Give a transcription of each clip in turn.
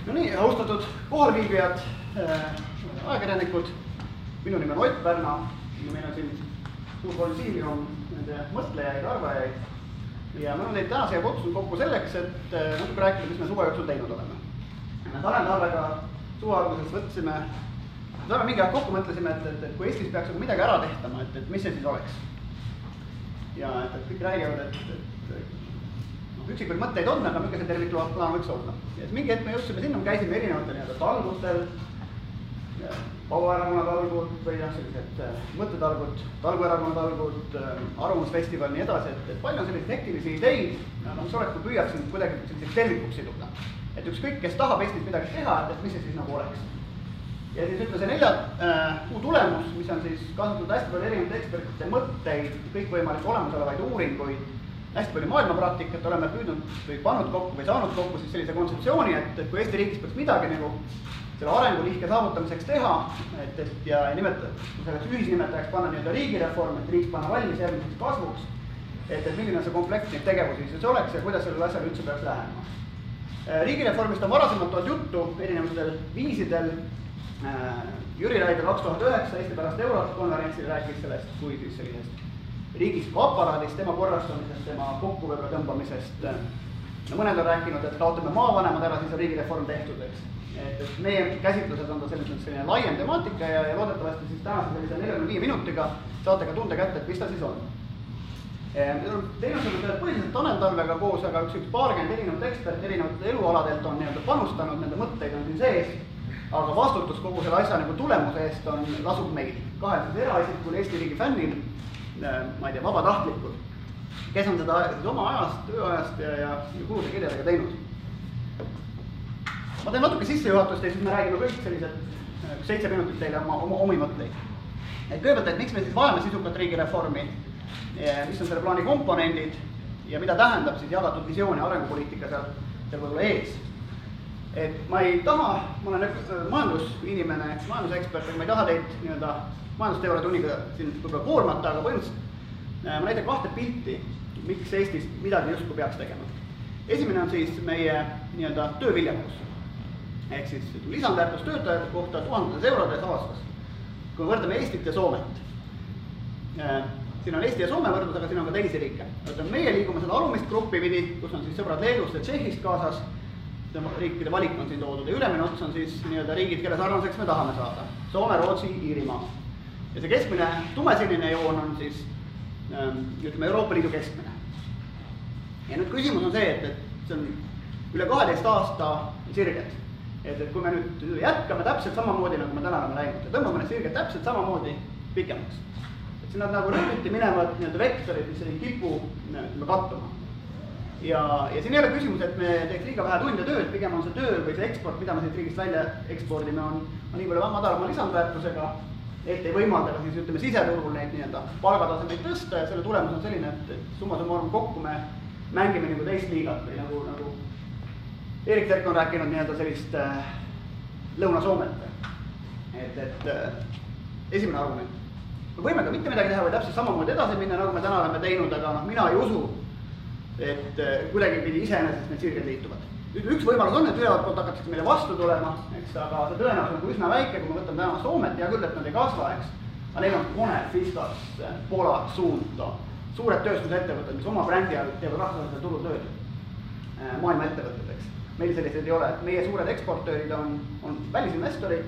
No nii, austatud kohalviibijad, ajakirjanikud, minu nimi on Ott Pärna ja meil on siin suur konsiilium nende mõtlejaid, arvajaid ja ma olen neid täna siia kutsunud kokku selleks, et natuke rääkida, mis me suve jooksul teinud oleme. Me Tanel Talvega suve alguses võtsime, mingi aeg kokku mõtlesime, et kui Eestis peaks midagi ära tehtama, et mis see siis oleks. Ja et kõik räägivad, et üksikuid mõtteid on, aga mingi see tervikplaan võiks olla. Ja mingi hetk me jõudsime sinna, käisime erinevatel talgutel, Pauerakonna talgud või sellised mõttetalgud, Talguerakonna talgud, Arvamusfestival nii edasi, et palju on selliseid hektilisi ideid, mis oleks, kui püüaks kuidagi selliseks tervikuks siduda. Et ükskõik, kes tahab Eestis midagi teha, et mis see siis nagu oleks. Ja siis ütle see 4 kuu tulemus, mis on siis kasutatud hästi palju erinevate ekspertide mõtteid, kõikvõimalikke olemasolevaid uuringuid, hästi palju maailmapraktikat, oleme püüdnud või pannud kokku või saanud kokku siis sellise kontseptsiooni, et kui Eesti riigis peaks midagi nagu selle arengulihke saavutamiseks teha, ja selleks ühisnimetajaks panna nii-öelda riigireform, et riik panna valmis järgmiseks kasvuks, et milline on see kompleks neid tegevusi siis oleks ja kuidas sellele asjale üldse peaks lähenema. Riigireformist on varasemalt olnud juttu erinevatel viisidel. Jüri Raidla 2009 Eesti pärast Eurot konverentsil rääkis sellest kui siis sellisest riigistiku aparaadist, tema korrastamisest, tema kokku võib-olla tõmbamisest. Mõned on rääkinud, et kaotame maavanemad ära, siis on riigireform tehtud, eks. Et meie käsitluses on ta selline laiem temaatika ja loodetavasti siis tänase sellise 45 minutiga saate ka tunde kätte, et mis ta siis on. Teine on põhiliselt Tanel Talvega koos, aga üks paarkümmend erinevat ekspert erinevatel elualadelt on panustanud, nende mõtteid on siin sees, aga vastutus kogu selle asja tulemuse eest lasub meil. Kahel siis eraisikul, Eesti riigi fännil, ma ei tea, vabatahtlikul, kes on seda oma ajast, tööajast ja kulude kirjadega teinud. Ma teen natuke sissejuhatust ja siis me räägime kõik sellised 7 minutit teile omi mõtteid. Kõigepealt, et miks me siis vajame sisukat riigireformi, mis on selle plaani komponendid ja mida tähendab siis jagatud visiooni arengupoliitika seal võib-olla ees. Et ma ei taha, ma olen majandusinimene, majandusekspert, aga ma ei taha teid majandusteooria tunniga siin võib-olla koormata, aga põhimõtteliselt ma näitan 2 pilti, miks Eestis midagi justkui peaks tegema. Esimene on siis meie tööviljakus. Ehk siis lisandväärtus töötajate kohta 1000 eurodes aastas, kui võrdleme Eestit ja Soomet. Siin on Eesti ja Soome võrdlus, aga siin on ka teisi riike. Meie liigume seda alumist gruppi pidi, kus on siis sõbrad Leedust ja Tšehhist kaasas. Riikide valik on siin toodud ja ülemine ots on siis riigid, kelle sarnaseks me tahame saada. Soome, Rootsi, Iirimaa. Ja see keskmine tumesinine joon on siis Euroopa Liidu keskmine. Ja nüüd küsimus on see, et see on üle 12 aasta sirged. Et kui me nüüd jätkame täpselt samamoodi, nagu me täna oleme läinud, ja tõmbame need sirged täpselt samamoodi pikemaks. Et siin nad rõõmiti minevad vektorid, mis ei kipu kattuma. Ja siin ei ole küsimus, et me teeks liiga vähe tunde tööd, pigem on see töö või see eksport, mida me siit riigist välja ekspordime, on nii palju madalama lisandväärtusega, et ei võimalda ka siis siseturul neid palgatasemeid tõsta ja selle tulemus on selline, et summa summarum kokku me mängime teist liigat või nagu Erik Terk on rääkinud sellist Lõuna-Soomet. Et esimene argument. Me võime ka mitte midagi teha või täpselt samamoodi edasi minna, nagu me täna oleme teinud, aga mina ei usu, et kuidagi pidi iseenesest need sirged liituvad. Üks võimalus on, et ülevalt poolt hakatakse meile vastu tulema, eks, aga see tõenäosus on üsna väike, kui me võtame täna Soomet, ja küll, et nad ei kasva, eks. Aga neil on Kone, Fistas, Pola, Suunto, suured tööstusettevõtted, mis oma brändi all teevad rahvusvahelisel turutööd, maailma ettevõtted, eks. Meil selliseid ei ole, et meie suured eksportöörid on välisinvestorid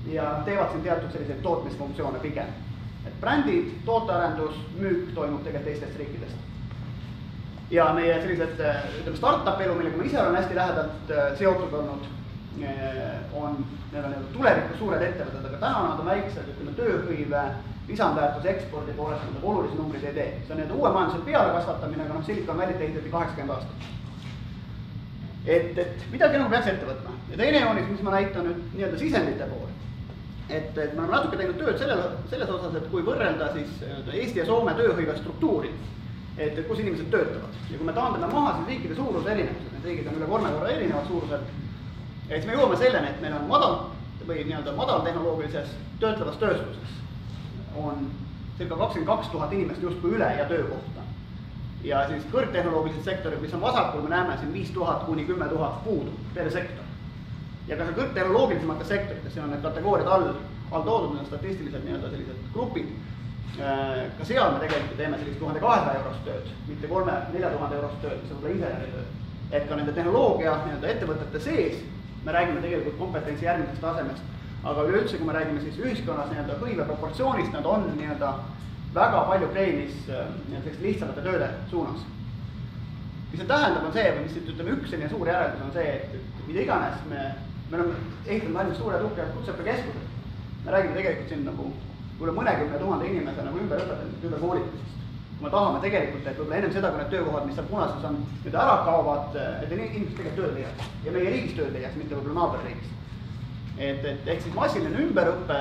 ja teevad siin teatud selliseid tootmisfunktsioone pigem. Et brändid, tootearendus, müük toimub tegelikult teistest riikidest. Ja meie sellised startup elu, millega ma ise olen hästi lähedalt seotud olnud, on tulevikus suured ettevõtted, aga täna nad on väiksed, tööhõive, lisandväärtus ekspordi poolest olulisi numbrid ei tee. See on uue majanduse peale kasvatamine, aga Silicon Valley't ehitati 80 aastat. Et midagi peaks ette võtma. Ja teine joonis, mis ma näitan nüüd sisendite pool. Et me oleme natuke teinud tööd selles osas, et kui võrrelda siis Eesti ja Soome tööhõive struktuuri, et kus inimesed töötavad. Ja kui me taandame maha siis riikide suuruse erinevused, need riigid on üle 3 korra erinevad suurused, siis me jõuame selleni, et meil on madal tehnoloogilises töötlevas tööstuses on circa 22 000 inimest justkui üle ja töökohta. Ja siis kõrgtehnoloogilised sektorid, mis on vasakul, me näeme siin 5000 kuni 10 000 puudu per sektor. ja ka kõrgtehnoloogilisemates sektorites, siin on need kategooriad all toodud, need statistiliselt nii-öelda sellised grupid. Ka seal me tegelikult teeme sellist 1200 eurost tööd, mitte 3000-4000 eurost tööd, mis on võib-olla inseneritööd. Et ka nende tehnoloogia nii-öelda ettevõtete sees me räägime tegelikult kompetentsi järgmisest tasemest, aga üleüldse, kui me räägime siis ühiskonnas nii-öelda hõive proportsioonist, nad on nii-öelda väga palju kreenis selliste lihtsamate tööde suunas. Mis see tähendab, on see, või mis ütleme üks selline suur järeldus on see, et mida iganes me oleme ehitanud valmis suured uhked kutseõppekeskused. Me räägime tegelikult siin nagu üle mõnekümne 1000 inimese nagu ümberõpetamisest, ümberkoolitusest. Kui me tahame tegelikult, et võib-olla ennem seda, kui need töökohad, mis seal punases on, nüüd ära kaovad, et inimesed tegelikult tööd leiaks. Ja meie riigis tööd leiaks, mitte võib-olla naaberriigis. Ehk siis massiline ümberõppe,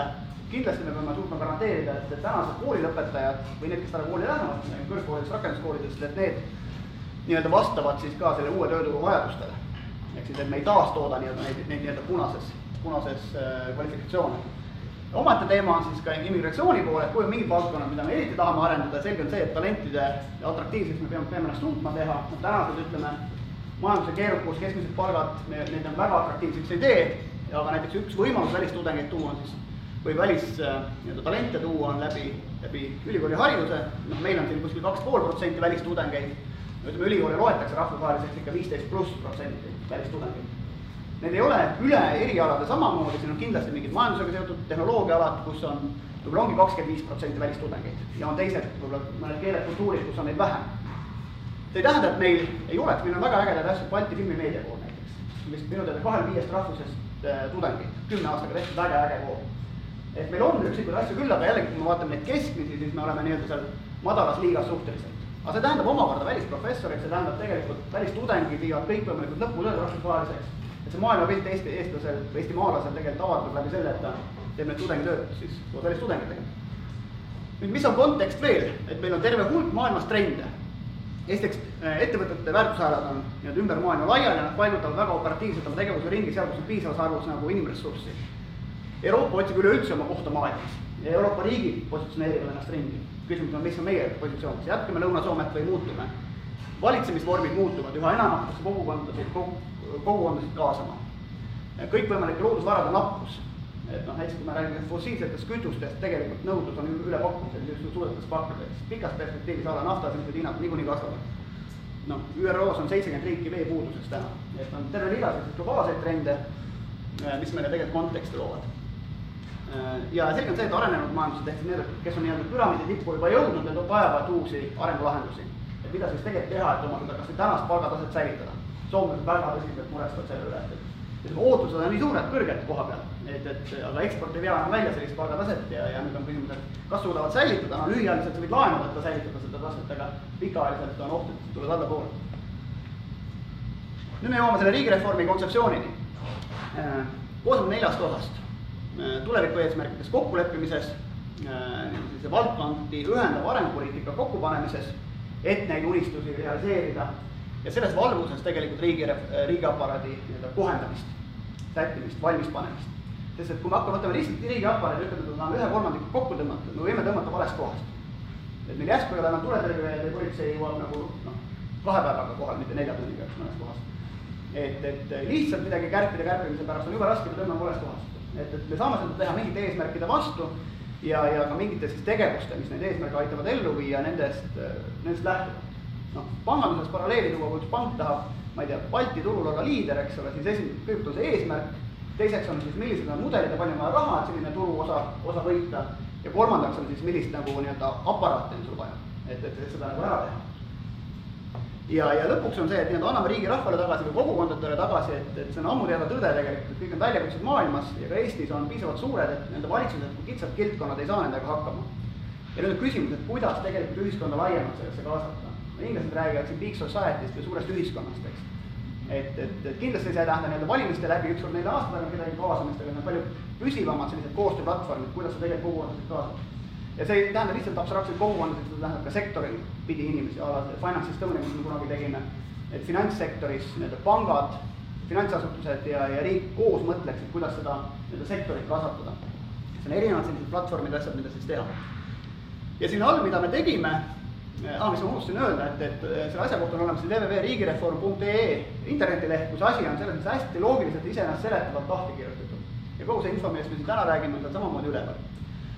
kindlasti me peame suutma garanteerida, et tänased koolilõpetajad või need, kes täna kooli lähevad, kõrgkoolides, rakenduskoolides, et need nii-öelda vastavad siis ka selle uue tööturu vajadustele. Ehk siis, et me ei taastooda neid nii-öelda punases kvalifikatsioone. Omate teema on siis ka immigratsiooni poole, et kui on mingid valdkonnad, mida me eriti tahame arendada, selge on see, et talentide atraktiivseks me peame ennast suutma teha. Tänased, ütleme, majanduse keerukus, keskmised palgad, need on väga atraktiivseks ei tee, aga näiteks üks võimalus välistudengeid tuua on siis, või välistalente tuua on läbi ülikooli hariduse. Meil on siin kuskil 2,5% välistudengeid, ütleme, ülikooli loetakse rahvusvaheliseks ikka 15+% välistudengeid. Need ei ole üle erialade samamoodi, siin on kindlasti mingid majandusega seotud tehnoloogiaalad, kus on võib-olla ongi 25% välistudengeid ja on teised võib-olla mõned keeled, kultuurid, kus on neid vähem. See ei tähenda, et meil ei oleks, meil on väga ägedad asjad Balti filmimeedia kool näiteks, mis minu teada 2-5 rahvusest tudengeid, 10 aastaga tehtud väga äge kool. Et meil on üksikud asju küll, aga jällegi, kui me vaatame neid keskmisi, siis me oleme nii-öelda seal madalas liigas suhteliselt. Aga see tähendab omakorda välisprofessorid, see tähendab tegelikult välistudengid viivad kõikvõimalikud lõputööd rahvusvaheliseks. Et see maailmapilt eestlasel või eestimaalasel tegelikult avardub läbi selle, et ta teeb need tudengitööd siis koos välistudengitega. Nüüd, mis on kontekst veel, et meil on terve hulk maailmas trende. Esiteks, ettevõtete väärtushäälad on ümber maailma laiali ja nad paigutavad väga operatiivselt oma tegevuse ringi, seal kus on piisavas arvus nagu inimressurssi. Euroopa otsib üleüldse oma kohta maailmas ja Euroopa riigid positsioneerivad ennast ringi. Küsimus on, mis on meie positsioon, kas jätkame Lõuna-Soomet või muutume. Valitsemisvormid muutuvad, üha enam kogukondasid kaasama. Kõikvõimalike loodusvarade nappus. Näiteks kui me räägime fossiilsetest kütustest, tegelikult nõudlus on ülepakkumisel, just suudetes pakkuda. Pikas perspektiivis ala naftasõlmid hinnad niikuinii kasvavad. ÜRO-s on 70 riiki veepuuduseks täna. Et on terve rida globaalseid trende, mis meile tegelikult konteksti loovad. Ja selge on see, et arenenud majandused ehk need, kes on nii-öelda püramiidi tippu juba jõudnud, need vajavad uusi arengulahendusi. Et mida siis tegelikult teha, et oma seda kas tänast palgataset säilitada. Soomlased väga tõsiselt murestavad selle üle, et ootused on nii suured, kõrged koha peal, aga eksport ei vea enam välja sellist palgataset ja nüüd on küsimus, et kas suudavad säilitada, lühiajaliselt sa võid laenu võtta säilitada seda taset, aga pikaajaliselt on oht, et tulevad alla poole. Nüüd me jõuame selle riigireformi kontseptsioonini. Koosneb 4 osast. Tuleviku eesmärkides kokkuleppimises, valdkondi ühendava arengupoliitika kokkupanemises, et neid unistusi realiseerida ja selles valguses tegelikult riigiaparaadi kohendamist, sättimist, valmispanemist. Sest et kui me võtame lihtsalt riigiaparaadi, ütleme, et me tahame 1/3 kokku tõmmata, me võime tõmmata valest kohast. Et meil järsku ei ole enam tuletõrje või politsei jõuab nagu 2 päevaga kohal, mitte 4 tunniga mõnes kohas. Et lihtsalt midagi kärpimise pärast on juba raske, me tõmbame valest kohast. Et me saame seda teha mingite eesmärkide vastu ja ka mingite siis tegevuste, mis neid eesmärke aitavad ellu viia, nendest lähtuvalt. Panganduses paralleeli tuua, kui üks pank tahab, ma ei tea, Balti turul olla liider, eks ole, siis kõigepealt on see eesmärk, teiseks on siis millised on mudelid ja palju on vaja raha, et selline turu osa võita ja kolmandaks on siis millist nagu nii-öelda aparaati on sul vaja, et seda nagu ära teha. Ja lõpuks on see, et anname riigi rahvale tagasi või kogukondadele tagasi, et see on ammu teada tõde tegelikult, et kõik on väljakutsed maailmas ja ka Eestis on piisavalt suured, et nende valitsused kui kitsad kildkonnad ei saa nendega hakkama. Ja nüüd on küsimus, et kuidas tegelikult ühiskonda laiemalt sellesse kaasata. Inglased räägivad siin big society'st või suurest ühiskonnast, eks. Et kindlasti see tähendab nii-öelda valimiste läbi ükskord 4 aasta taga kedagi kaasamist, aga need on palju püsivamad sellised koostööplatvormid, kuidas sa tegelikult kogukondasid kaasad. Ja see ei tähenda lihtsalt abstraktselt kogukondasid, seda tähendab ka sektoril pidi inimesi, Finance Estonia, mis me kunagi tegime, et finantssektoris pangad, finantsasutused ja riik koos mõtleksid, kuidas seda sektorit kasvatada. See on erinevad sellised platvormid asjad, mida siis teha. Ja siin all, mida me tegime, mis ma unustasin öelda, et selle asja kohta on olemas www.riigireform.ee internetileht, kus asi on selles mõttes hästi loogiliselt iseenesest seletavalt lahti kirjutatud. Ja kogu see info, millest me siin täna räägime, on seal samamoodi üleval.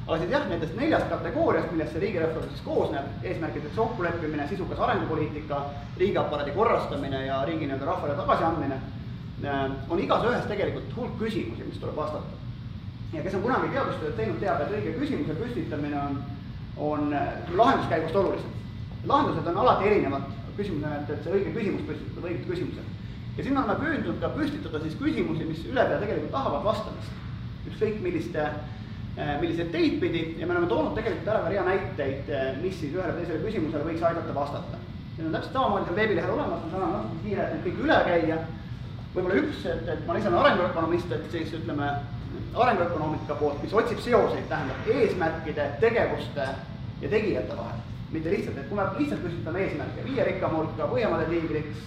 Aga siis jah, nendest 4 kategooriast, millest see riigireform siis koosneb, eesmärkideks kokkuleppimine, sisukas arengupoliitika, riigiaparaadi korrastamine ja riigi rahvale tagasiandmine, on igas ühes tegelikult hulk küsimusi, mis tuleb vastata. Ja kes on kunagi teadustööd teinud, teab, et õige küsimuse püstitamine on lahenduskäigust olulisem. Lahendused on alati erinevad, küsimus on, et see õige küsimus püstitada, õiged küsimused. Ja siin oleme püüdnud ka püstitada siis küsimusi, mis ülepea tegelikult tahavad vastamist. Ükskõik millised teid pidi ja me oleme toonud tegelikult ära rea näiteid, mis siis ühele teisele küsimusele võiks aidata vastata. Need on täpselt samamoodi seal veebilehel olemas, ma saan natuke kiire, et need kõik üle käia. Võib-olla üks, et ma lisan arenguökonomist, et siis ütleme arenguökonoomika poolt, mis otsib seoseid, tähendab eesmärkide, tegevuste ja tegijate vahel. Mitte lihtsalt, et kui me lihtsalt püstitame eesmärke, 5 rikkam hulka, Põhjamaade tiigriks,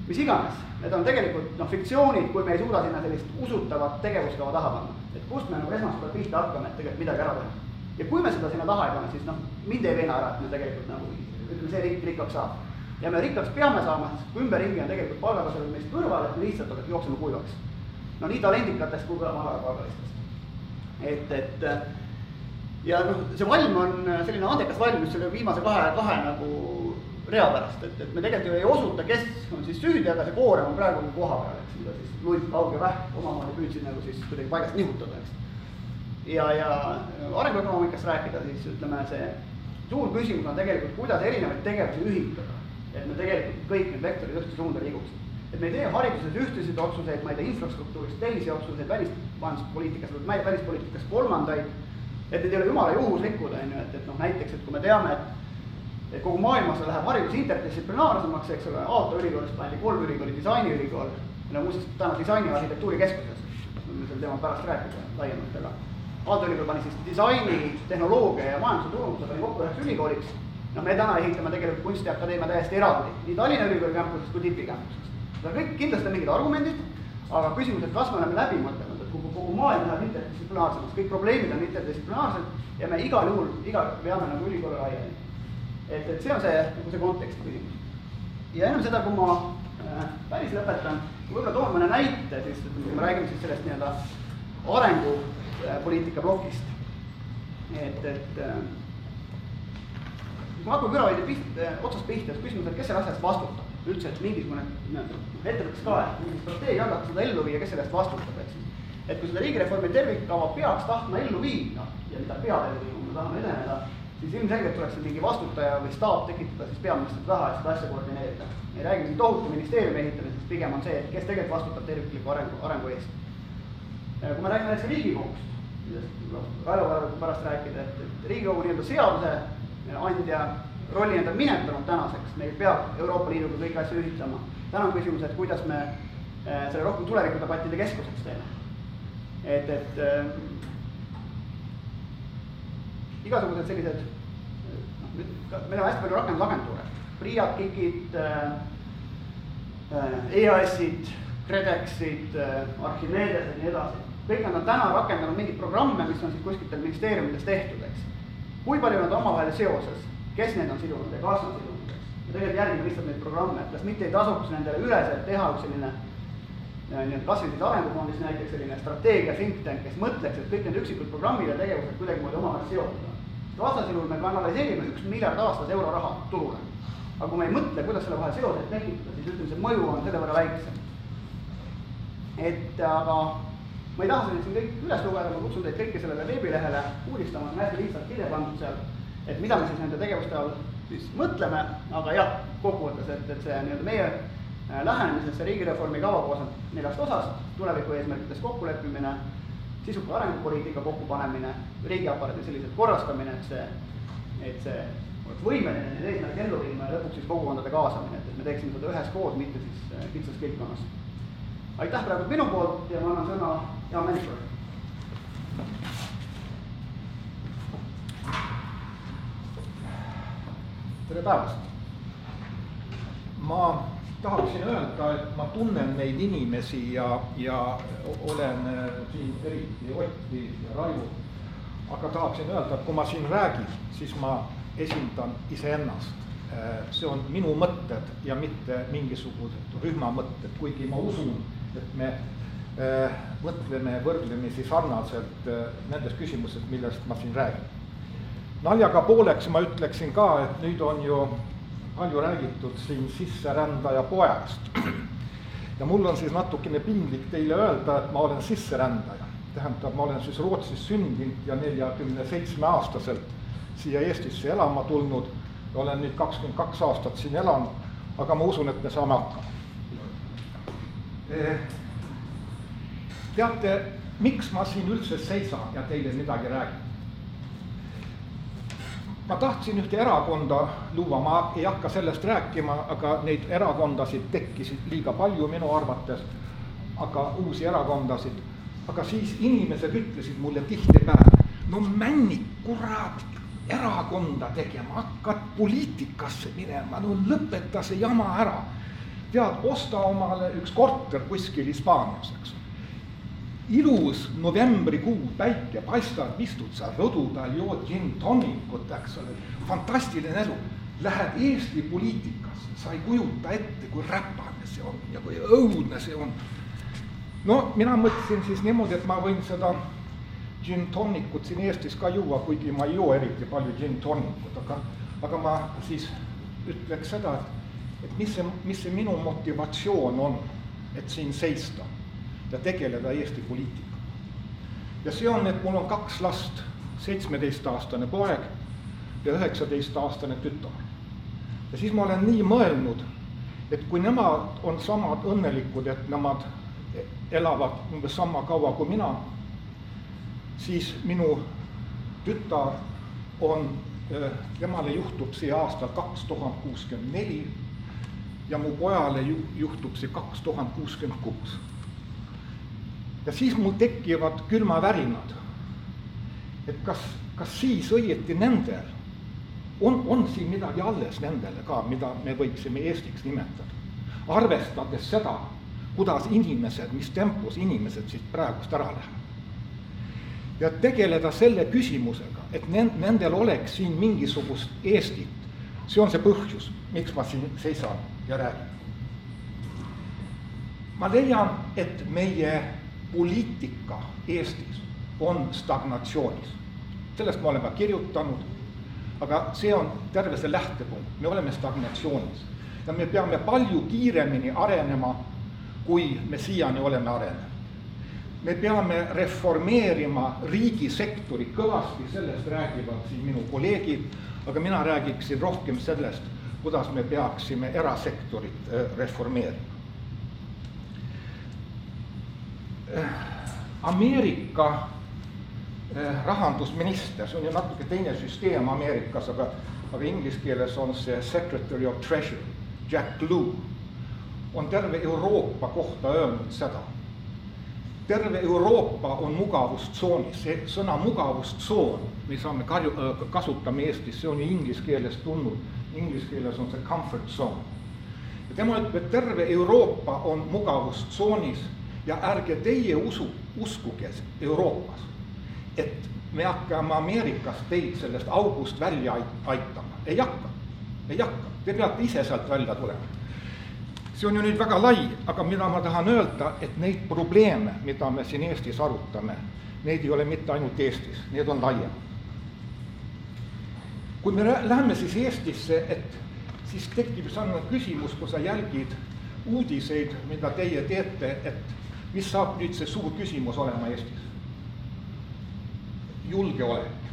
mis iganes. Need on tegelikult fiktsioonid, kui me ei suuda sinna sellist usutavat tegevuskava taha panna. Et kust me esmaspäeval pihta hakkame, et tegelikult midagi ära teha. Ja kui me seda sinna taha ei pane, siis mind ei veena ära, et me tegelikult ütleme, see riik rikkaks saab. Ja me rikkaks peame saama, sest kui ümberringi on tegelikult palgatasemel meist kõrval, et me lihtsalt jookseme kuivaks. No nii talendikatest kui ka madalapalgalistest. Ja see valm on selline andekas valm, mis selle viimase kahe nagu rea pärast, et me tegelikult ju ei osuta, kes on siis süüdi, aga see koorem on praegu koha peal, eks, mida siis Luik, Paug ja Vähk omamoodi püüdsid nagu siis kuidagi paigast nihutada, eks. Ja arenguökonoomikast rääkida, siis ütleme, see suur küsimus on tegelikult, kuidas erinevaid tegevusi ühitada, et me tegelikult kõik need vektorid ühtse suunda liiguksid. Et me ei tee hariduses ühtesid otsuseid, ma ei tee infrastruktuurist teisi otsuseid, välispoliitikas kolmandaid, et need ei ole jumala juhuslikud, et näiteks, et kui me teame, et kogu maailmas läheb haridus interdistsiplinaarsemaks, eks ole, Aalto ülikoolist pandi 3 ülikooli, disainiülikool, muuseas täna disaini ja arhitektuurikeskuses, me sel teemal pärast rääkida laiemalt, aga Aalto ülikool pani siis disaini, tehnoloogia ja majanduse turunduse pani kokku 1 ülikooliks. Me täna ehitame tegelikult kunstiakadeemia täiesti eraldi, nii Tallinna ülikooli campusest kui Tipi campusest. Seda kõik kindlasti on mingid argumendid, aga küsimus, et kas me oleme läbi mõtelnud, et kogu maailm läheb interdistsiplinaarsemaks, kõik probleemid on interdistsiplinaarsed ja me igal juhul veame nagu ülikooli laiali. Et see on see konteksti küsimus. Ja ennem seda, kui ma päris lõpetan, kui võib-olla toon mõne näite, siis kui me räägime siis sellest nii-öelda arengupoliitika plokist. Kui ma hakkame kõrvalide otsast pihta, siis küsimus, et kes selle asjast vastutab? Üldse, et mingisugune ettevõttes ka, et mingi strateegia hakatakse seda ellu viia, kes selle eest vastutab, eks. Et kui seda riigireformi tervikkava peaks tahtma ellu viia ja mida peab ellu viia, kui me tahame edeneda, siis ilmselgelt tuleks mingi vastutaja või staap tekitada siis peaministrit taha, et seda asja koordineerida. Ei räägi siin tohutu ministeeriumi ehitamisest, pigem on see, et kes tegelikult vastutab tervikliku arengu eest. Kui me räägime näiteks Riigikogust, millest Raivo võib pärast rääkida, et Riigikogu nii-öelda seaduse andja rolli enda minetanud tänaseks, meil peab Euroopa Liiduga kõik asja ühitama. Täna on küsimus, et kuidas me selle rohkem tulevikudebattide keskuseks teeme. Et igasugused sellised, meil on hästi palju rakendusagentuure, PRIA-d, KIK-id, EAS-id, KredExid, Archimedes ja nii edasi. Kõik nad on täna rakendanud mingid programme, mis on siis kuskitel ministeeriumides tehtud, eks. Kui palju nad omavahel seoses, kes need on sidunud ja kas on sidunud, eks. Ja tegelikult järgime lihtsalt neid programme, et kas mitte ei tasuks nendele üleselt teha üks selline kas või siis arengufondis näiteks selline strateegia think tank, kes mõtleks, et kõik need üksikud programmid ja tegevused kuidagimoodi omavahel seotud. Vastasilul me kanaliseerime 1 miljard aastas euroraha turule. Aga kui me ei mõtle, kuidas selle vahel seoseid tekitada, siis ütleme, see mõju on selle võrra väiksem. Aga ma ei taha siin kõik üles lugeda, ma kutsun teid kõiki sellele veebilehele uudistama, on hästi lihtsalt kirja pandud seal, et mida me siis nende tegevuste all siis mõtleme, aga jah, kokkuvõttes, et see nii-öelda meie lähenemisesse riigireformi kava koosneb 4 osast, tuleviku eesmärkides kokkuleppimine, sisuka arengupoliitika kokkupanemine, riigiaparaadi selliselt korrastamine, et see oleks võimeline neid eesmärke ellu viima ja lõpuks siis kogukondade kaasamine, et me teeksime seda üheskoos, mitte siis kitsas kilpkonnas. Aitäh praegu minu poolt ja ma annan sõna Jaan Männikule. Tere päevast! Ma tahaksin öelda, et ma tunnen neid inimesi ja olen siin eriti Otti ja Raivo. Aga tahaksin öelda, et kui ma siin räägin, siis ma esindan iseennast. See on minu mõtted ja mitte mingisugused rühma mõtted, kuigi ma usun, et me mõtleme võrdlemisi sarnaselt nendes küsimused, millest ma siin räägin. Naljaga pooleks ma ütleksin ka, et nüüd on ju palju räägitud siin sisserändaja poest. Ja mul on siis natukene piinlik teile öelda, et ma olen sisserändaja. Tähendab, ma olen siis Rootsis sündinud ja 47-aastaselt siia Eestisse elama tulnud. Olen nüüd 22 aastat siin elan, aga ma usun, et me saame hakkama. Teate, miks ma siin üldse seisan ja teile midagi räägin? Ma tahtsin ühte erakonda luua, ma ei hakka sellest rääkima, aga neid erakondasid tekkisid liiga palju minu arvates, aga uusi erakondasid. Aga siis inimesed ütlesid mulle tihtipäev, no männik, kurat, erakonda tegema, hakkad poliitikasse minema, no lõpeta see jama ära. Tead, osta omale üks korter kuskil Hispaanias, eks. Ilus novembrikuu päike paistad, istud sa rõdu peal, jood gin tonikut, eks ole, fantastiline elu. Lähed Eesti poliitikasse, sa ei kujuta ette, kui räpane see on ja kui õudne see on. No mina mõtlesin siis niimoodi, et ma võin seda gin tonikut siin Eestis ka juua, kuigi ma ei joo eriti palju gin tonikut, aga ma siis ütleks seda, et mis see minu motivatsioon on, et siin seista ja tegeleda Eesti poliitika. Ja see on, et mul on 2 last, 17-aastane poeg ja 19-aastane tütar. Ja siis ma olen nii mõelnud, et kui nemad on samad õnnelikud, et nemad elavad umbes sama kaua kui mina, siis minu tütar on, temale juhtub see aastal 2064 ja mu pojale juhtub see 2066. Ja siis mul tekivad külmavärinad, et kas siis õieti nendel on siin midagi alles nendele ka, mida me võiksime Eestiks nimetada. Arvestades seda, kuidas inimesed, mis tempos inimesed siit praegust ära lähevad. Ja tegeleda selle küsimusega, et nendel oleks siin mingisugust Eestit. See on see põhjus, miks ma siin seisan ja räägin. Ma leian, et meie poliitika Eestis on stagnatsioonis. Sellest ma olen ka kirjutanud, aga see on terve see lähtepunkt. Me oleme stagnatsioonis ja me peame palju kiiremini arenema, kui me siiani oleme arenenud. Me peame reformeerima riigisektori, kõvasti sellest räägivad siin minu kolleegid, aga mina räägiksin rohkem sellest, kuidas me peaksime erasektorit reformeerima. Ameerika rahandusminister, see on ju natuke teine süsteem Ameerikas, aga inglise keeles on see Secretary of Treasury, Jack Lew, on terve Euroopa kohta öelnud seda. Terve Euroopa on mugavustsoonis, see sõna mugavustsoon, mis me kasutame Eestis, see on inglise keeles tulnud, inglise keeles on see comfort zone. Ja tema ütleb, et terve Euroopa on mugavustsoonis ja ärge teie uskuge Euroopas, et me hakkame Ameerikas teid sellest august välja aitama. Ei hakka, te peate ise sealt välja tulema. See on ju nüüd väga lai, aga mida ma tahan öelda, et neid probleeme, mida me siin Eestis arutame, neid ei ole mitte ainult Eestis, need on laiem. Kui me läheme siis Eestisse, siis tekib selline küsimus, kui sa jälgid uudiseid, mida teie teete, et mis saab nüüd see suur küsimus olema Eestis? Julgeolek,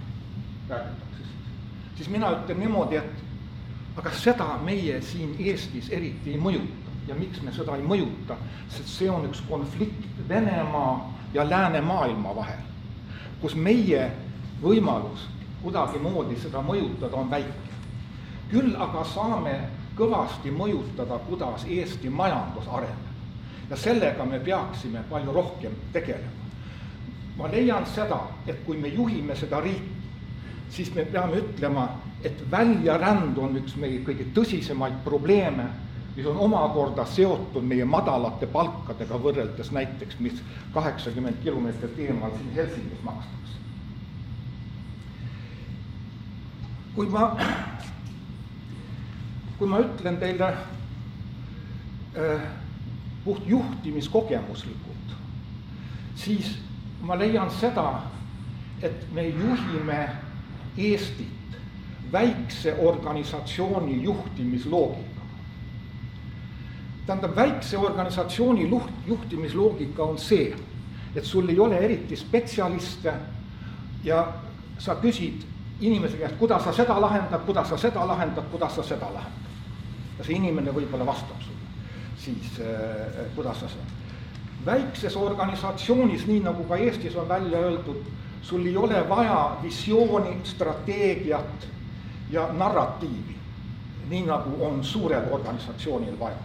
räägitakse. Siis mina ütlen niimoodi, et aga seda meie siin Eestis eriti ei mõjuta. Ja miks me seda ei mõjuta, sest see on üks konflikt Venemaa ja läänemaailma vahel, kus meie võimalus kuidagi moodi seda mõjutada on väike. Küll aga saame kõvasti mõjutada, kuidas Eesti majandus areneb ja sellega me peaksime palju rohkem tegelema. Ma leian seda, et kui me juhime seda riiki, siis me peame ütlema, et väljaränd on üks meie kõige tõsisemaid probleeme, mis on omakorda seotud meie madalate palkadega võrreldes näiteks, mis 80 kilomeetrit eemal siin Helsingis makstakse. kui ma ütlen teile puht juhtimiskogemuslikult, siis ma leian seda, et me juhime Eestit väikse organisatsiooni juhtimisloogika. Tähendab, väikse organisatsiooni juhtimisloogika on see, et sul ei ole eriti spetsialiste ja sa küsid inimese käest, kuidas sa seda lahendad, kuidas sa seda lahendad, kuidas sa seda lahendad. Ja see inimene võib-olla vastab sulle siis, kuidas sa seda. Väikses organisatsioonis, nii nagu ka Eestis on välja öeldud, sul ei ole vaja visiooni, strateegiat ja narratiivi, nii nagu on suurel organisatsioonil vaja.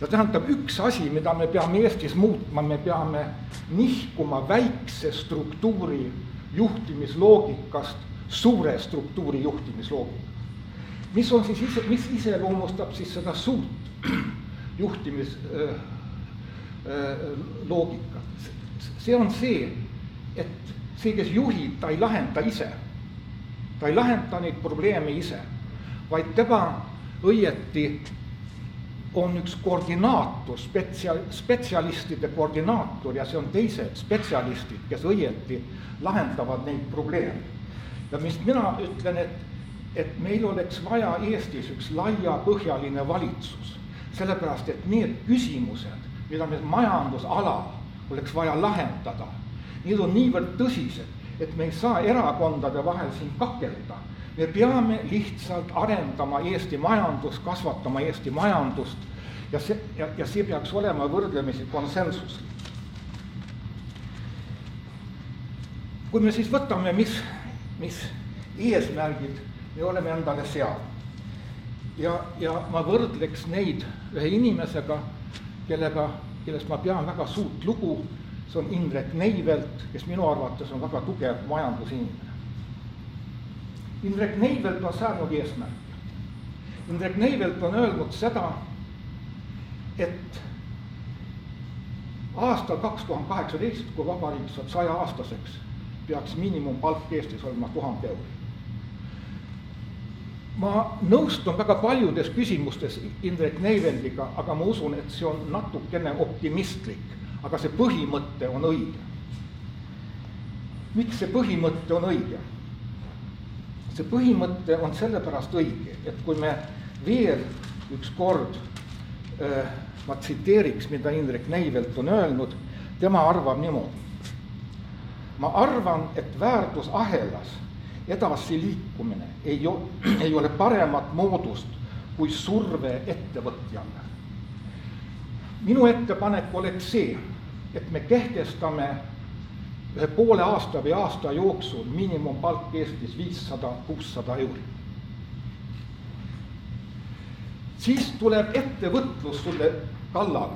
Ja tähendab, üks asi, mida me peame Eestis muutma, me peame nihkuma väikse struktuuri juhtimisloogikast suure struktuuri juhtimisloogika. Mis on siis, mis iseloomustab siis seda suurt juhtimisloogikat? See on see, et see, kes juhib, ta ei lahenda ise. Ta ei lahenda neid probleeme ise, vaid tema õieti on üks koordinaator, spetsialistide koordinaator ja see on teised spetsialistid, kes õieti lahendavad neid probleeme. Ja mis mina ütlen, et meil oleks vaja Eestis üks laiapõhjaline valitsus, sellepärast, et need küsimused, mida meil majandusalal oleks vaja lahendada, need on niivõrd tõsised, et me ei saa erakondade vahel siin kakelda. Me peame lihtsalt arendama Eesti majandust, kasvatama Eesti majandust ja see peaks olema võrdlemisi konsensuslik. Kui me siis võtame, mis eesmärgid me oleme endale seadnud ja ma võrdleks neid ühe inimesega, kellest ma pean väga suurt lugu, see on Indrek Neivelt, kes minu arvates on väga tugev majandusinimene. Indrek Neivelt on saanud eesmärki. Indrek Neivelt on öelnud seda, et aastal 2018, kui vabariik saab 100 aastaseks, peaks miinimumpalk Eestis olema 1000 euri. Ma nõustun väga paljudes küsimustes Indrek Neiveltiga, aga ma usun, et see on natukene optimistlik, aga see põhimõte on õige. Miks see põhimõte on õige? See põhimõte on sellepärast õige, et kui me veel üks kord, ma tsiteeriks, mida Indrek Neivelt on öelnud, tema arvab niimoodi. Ma arvan, et väärtusahelas edasi liikumine ei ole paremat moodust kui surve ettevõtjale. Minu ettepanek oleks see, et me kehtestame ühe poole aasta või aasta jooksul miinimumpalk Eestis 500-600 euri. Siis tuleb ettevõtlus sulle kallale.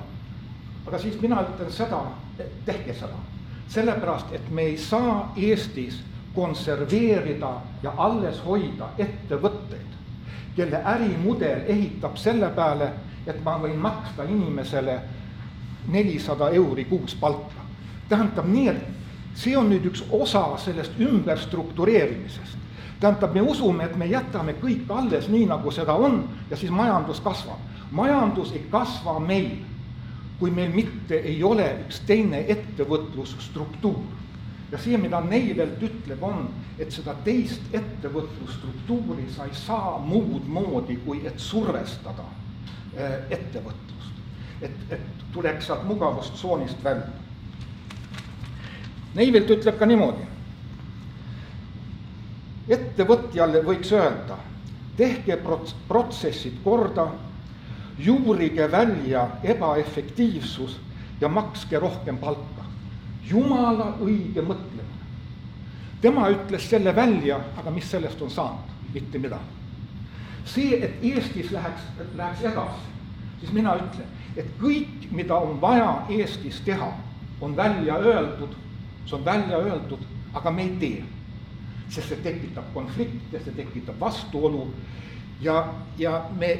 Aga siis mina ütlen seda, tehke seda. Sellepärast, et me ei saa Eestis konserveerida ja alles hoida ettevõtteid, kelle ärimudel ehitab selle peale, et ma võin maksta inimesele 400 euri kuus palka. Tähendab nii, et see on nüüd üks osa sellest ümberstruktureerimisest. Tähendab, me usume, et me jätame kõik alles nii, nagu seda on ja siis majandus kasvab. Majandus ei kasva meil, kui meil mitte ei ole üks teine ettevõtlusstruktuur. Ja see, mida Neivelt ütleb, on, et seda teist ettevõtlusstruktuuri sa ei saa muud moodi, kui et survestada ettevõtlust. Et tuleks sealt mugavustsoonist välja. Neivelt ütleb ka niimoodi. Ettevõtjale võiks öelda, tehke protsessid korda, juurige välja ebaefektiivsus ja makske rohkem palka. Jumala õige mõtlemine. Tema ütles selle välja, aga mis sellest on saanud? Mitte midagi. See, et Eestis läheks edasi, siis mina ütlen, et kõik, mida on vaja Eestis teha, on välja öeldud, see on välja öeldud, aga me ei tee. Sest see tekitab konflikte, see tekitab vastuolu ja me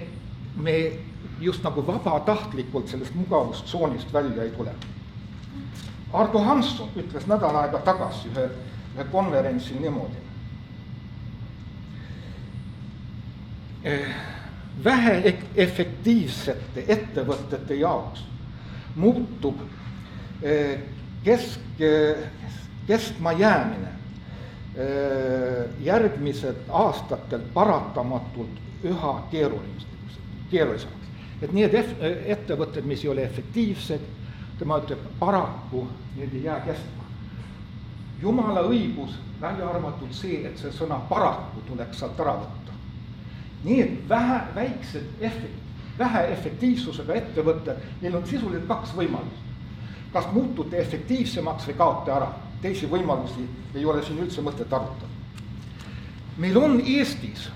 just nagu vabatahtlikult sellest mugavustsoonist välja ei tule. Ardo Hansson ütles nädal aega tagasi ühe konverentsil niimoodi. väheefektiivsete ettevõtete jaoks muutub kestma jäämine järgmised aastatel paratamatult üha keerulisemaks. Et need ettevõtted, mis ei ole efektiivsed, tema ütleb, paraku need ei jää kestma. Jumala õigus, välja arvatud see, et see sõna paraku tuleks sealt ära võtta. Need vähe efektiivsusega ettevõtted, neil on sisuliselt kaks võimalust. Kas muutute efektiivsemaks või kaote ära? Teisi võimalusi ei ole siin üldse mõtet arutada. Meil on Eestis,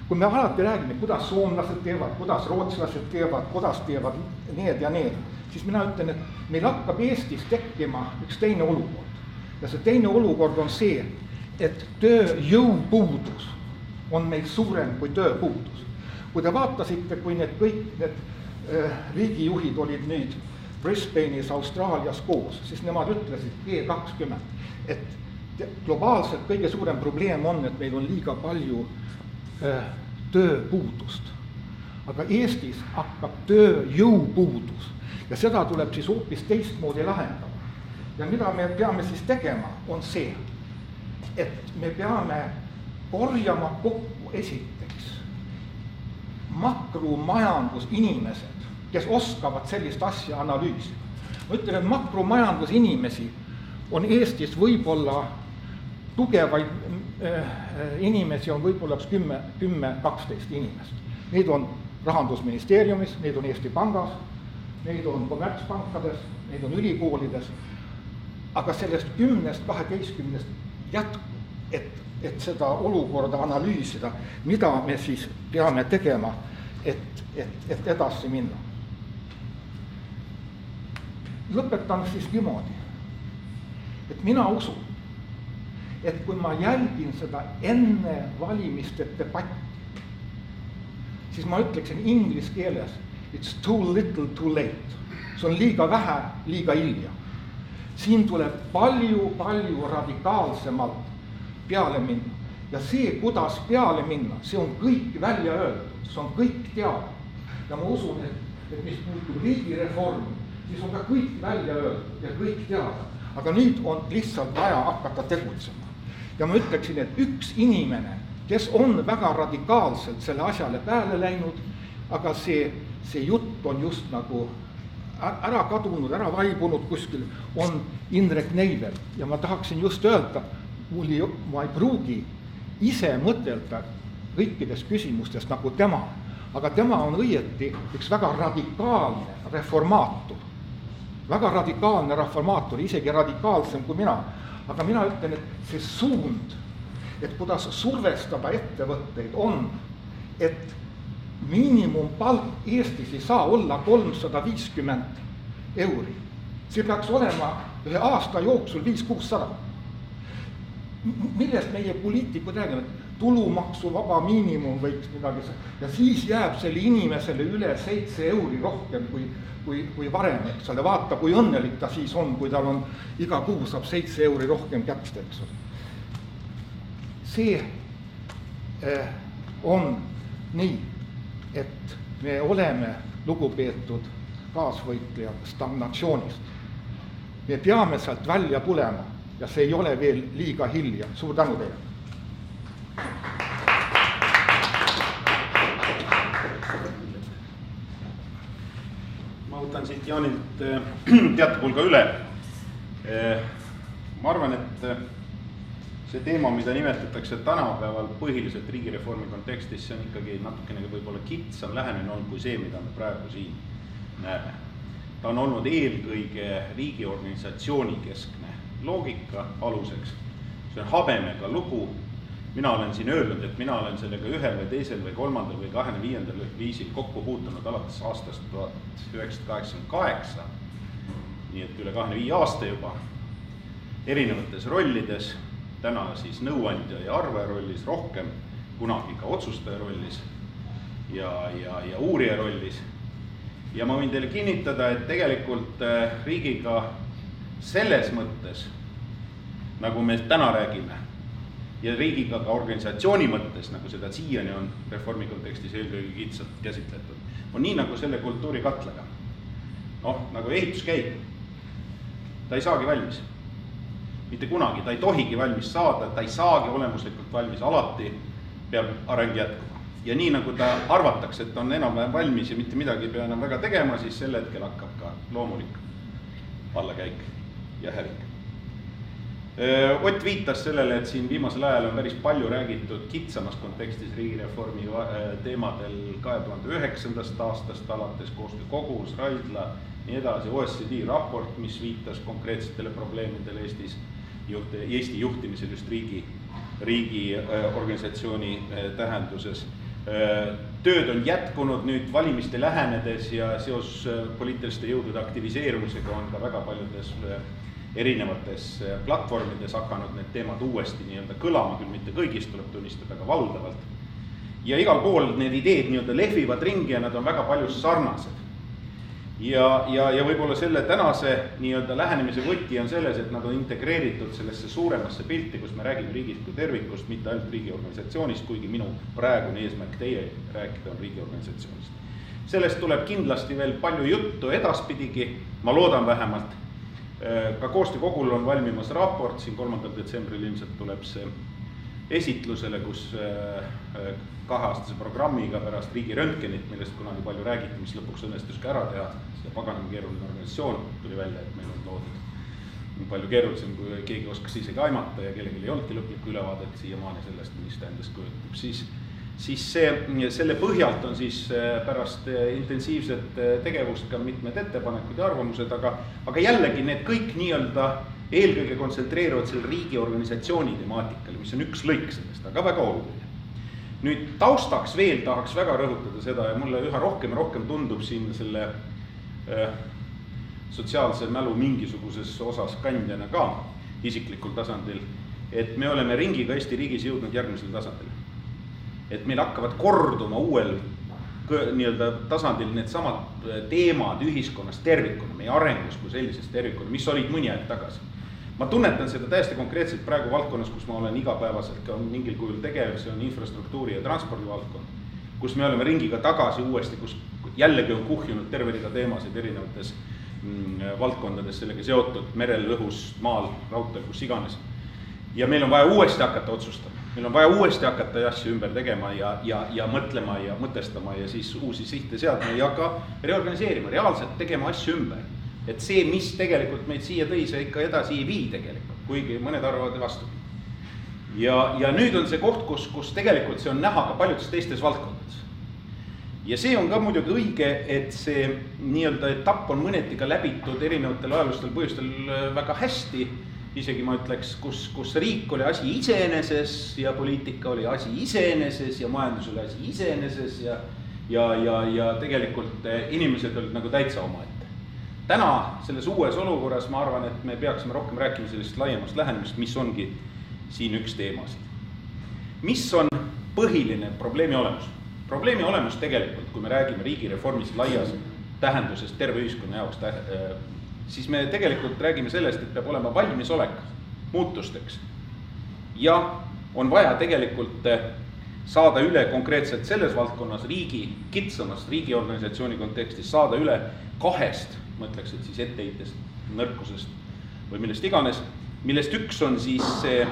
kui me alati räägime, kuidas soomlased teevad, kuidas rootslased teevad, kuidas teevad need ja need, siis mina ütlen, et meil hakkab Eestis tekkima üks teine olukord. Ja see teine olukord on see, et tööjõupuudus on meil suurem kui tööpuudus. Kui te vaatasite, kui kõik need riigijuhid olid nüüd Brisbane'is, Austraalias koos, siis nemad ütlesid G20, et globaalselt kõige suurem probleem on, et meil on liiga palju tööpuudust. Aga Eestis hakkab tööjõupuudus ja seda tuleb siis hoopis teistmoodi lahendama. Ja mida me peame siis tegema, on see, et me peame korjama kokku esiteks makromajandusinimesed, kes oskavad sellist asja analüüsida. Ma ütlen, et makromajandusinimesi on Eestis võib-olla tugevaid inimesi on võib-olla 10-12 inimest. Neid on Rahandusministeeriumis, neid on Eesti Pangas, neid on kommertspankades, neid on ülikoolides. Aga sellest 10-12 jätkub, et seda olukorda analüüsida, mida me siis peame tegema, et edasi minna. Lõpetan siis niimoodi, et mina usun, et kui ma jälgin seda enne valimiste debatti, siis ma ütleksin inglise keeles, it's too little too late. See on liiga vähe, liiga hilja. Siin tuleb palju radikaalsemalt peale minna. Ja see, kuidas peale minna, see on kõik välja öeldud, see on kõik teada. Ja ma usun, et mis puutub riigireformi, siis on ka kõik välja öeldud ja kõik teada. Aga nüüd on lihtsalt vaja hakata tegutsema. Ja ma ütleksin, et üks inimene, kes on väga radikaalselt selle asjale pääle läinud, aga see jutt on just nagu ära kadunud, ära vaibunud kuskil, on Indrek Neivelt. Ja ma tahaksin just öelda, ma ei pruugi ise mõtelda kõikidest küsimustest nagu tema, aga tema on õieti üks väga radikaalne reformaator. Väga radikaalne reformaator, isegi radikaalsem kui mina. Aga mina ütlen, et see suund, et kuidas survestada ettevõtteid on, et miinimumpalk Eestis ei saa olla 350 euri. See peaks olema ühe aasta jooksul 500-600. Millest meie poliitikud räägivad? Tulumaksu vaba miinimum võiks midagi ja siis jääb selle inimesele üle 7 euri rohkem kui varem, eks ole, vaata kui õnnelik ta siis on, kui tal on iga kuu saab 7 euri rohkem kätte, eks ole. See on nii, et me oleme lugupeetud kaasvõitlejad stagnatsioonist. Me peame sealt välja tulema ja see ei ole veel liiga hilja. Suur tänu teile! Ma võtan siit Jaanilt teatud hulga üle. Ma arvan, et see teema, mida nimetatakse tänapäeval põhiliselt riigireformi kontekstis, see on ikkagi natukene võib-olla kitsam lähenemine olnud kui see, mida me praegu siin näeme. Ta on olnud eelkõige riigiorganisatsiooni keskne loogika aluseks. See on habemega lugu. Mina olen siin öelnud, et mina olen sellega ühel või teisel või kolmandal või 25. viisil kokku puutunud alates aastast 1988, nii et üle 25 aasta juba, erinevates rollides, täna siis nõuandja ja arvaja rollis rohkem, kunagi ka otsustaja rollis ja uurija rollis. Ja ma võin teile kinnitada, et tegelikult riigiga selles mõttes, nagu me täna räägime, ja riigiga ka organisatsiooni mõttes, nagu seda siiani on reformi kontekstis eelkõige kitsalt käsitletud, on nii nagu selle kultuurikatlaga. Nagu ehitus käib, ta ei saagi valmis. Mitte kunagi, ta ei tohigi valmis saada, ta ei saagi olemuslikult valmis, alati peab areng jätkuma. Ja nii nagu ta arvatakse, et on enam-vähem valmis ja mitte midagi ei pea enam väga tegema, siis sel hetkel hakkab ka loomulik allakäik ja hävik. Ott viitas sellele, et siin viimasel ajal on päris palju räägitud kitsamas kontekstis riigireformi teemadel 2009. aastast alates koostöökogus, Raidla, nii edasi, OECD raport, mis viitas konkreetsetele probleemidele Eesti juhtimisel just riigiorganisatsiooni tähenduses. Tööd on jätkunud nüüd valimiste lähenedes ja seos poliitiliste jõudude aktiviseerumisega on ka väga paljudes erinevates platvormides hakanud need teemad uuesti nii-öelda kõlama, küll mitte kõigist tuleb tunnistada, aga valdavalt. Ja igal pool need ideed nii-öelda lehvivad ringi ja nad on väga paljus sarnased. Ja võib-olla selle tänase nii-öelda lähenemise võti on selles, et nad on integreeritud sellesse suuremasse pilti, kus me räägime riigist kui tervikust, mitte ainult riigiorganisatsioonist, kuigi minu praegune eesmärk teie rääkida on riigiorganisatsioonist. Sellest tuleb kindlasti veel palju juttu edaspidigi, ma loodan vähemalt. Ka koostöökogul on valmimas raport, siin 3. detsembril ilmselt tuleb see esitlusele, kus 2-aastase programmiga pärast riigi röntgenit, millest kunagi palju räägiti, mis lõpuks õnnestus ka ära teha, ja paganam keeruline organisatsioon tuli välja, et meil on loodud nii palju keerulisem, kui keegi oskas isegi aimata ja kellelgi ei olnudki lõplikku ülevaadet siiamaani sellest, mis ta endast kujutab. Siis selle põhjalt on siis pärast intensiivset tegevust ka mitmed ettepanekud ja arvamused, aga jällegi need kõik nii-öelda eelkõige kontsentreeruvad selle riigiorganisatsiooni temaatikale, mis on üks lõik sellest, aga väga oluline. Nüüd taustaks veel tahaks väga rõhutada seda ja mulle üha rohkem ja rohkem tundub siin selle sotsiaalse mälu mingisuguses osas kandjana ka isiklikul tasandil, et me oleme ringiga Eesti riigis jõudnud järgmisel tasandil. Et meil hakkavad korduma uuel nii-öelda tasandil need samad teemad ühiskonnas tervikuna, meie arengus kui sellises tervikuna, mis olid mõni aeg tagasi. Ma tunnetan seda täiesti konkreetselt praegu valdkonnas, kus ma olen igapäevaselt ka mingil kujul tegev, see on infrastruktuuri ja transpordi valdkond, kus me oleme ringiga tagasi uuesti, kus jällegi on kuhjunud terve rida teemasid erinevates valdkondades sellega seotud, merel, õhus, maal, raudteel, kus iganes. Ja meil on vaja uuesti hakata otsustama, meil on vaja uuesti hakata asju ümber tegema ja mõtlema ja mõtestama ja siis uusi sihte seadma ja ka reorganiseerima, reaalselt tegema asju ümber. Et see, mis tegelikult meid siia tõi, see ikka edasi ei vii tegelikult, kuigi mõned arvavad vastu. Ja nüüd on see koht, kus tegelikult see on näha ka paljudes teistes valdkondades. Ja see on ka muidugi õige, et see nii-öelda etapp on mõneti ka läbitud erinevatel ajalustel põhjustel väga hästi, isegi ma ütleks, kus riik oli asi iseeneses ja poliitika oli asi iseeneses ja majandus oli asi iseeneses ja tegelikult inimesed olid nagu täitsa omaette. Täna selles uues olukorras ma arvan, et me peaksime rohkem rääkima sellest laiemast lähenemist, mis ongi siin üks teemasid. Mis on põhiline probleemi olemus? Probleemi olemus tegelikult, kui me räägime riigireformist laias tähendusest terve ühiskonna jaoks, siis me tegelikult räägime sellest, et peab olema valmisolek muutusteks. Ja on vaja tegelikult saada üle konkreetselt selles valdkonnas kitsamast riigiorganisatsiooni kontekstis, saada üle kahest, ma ütleks, et siis etteheitest, nõrkusest või millest iganes, millest üks on siis see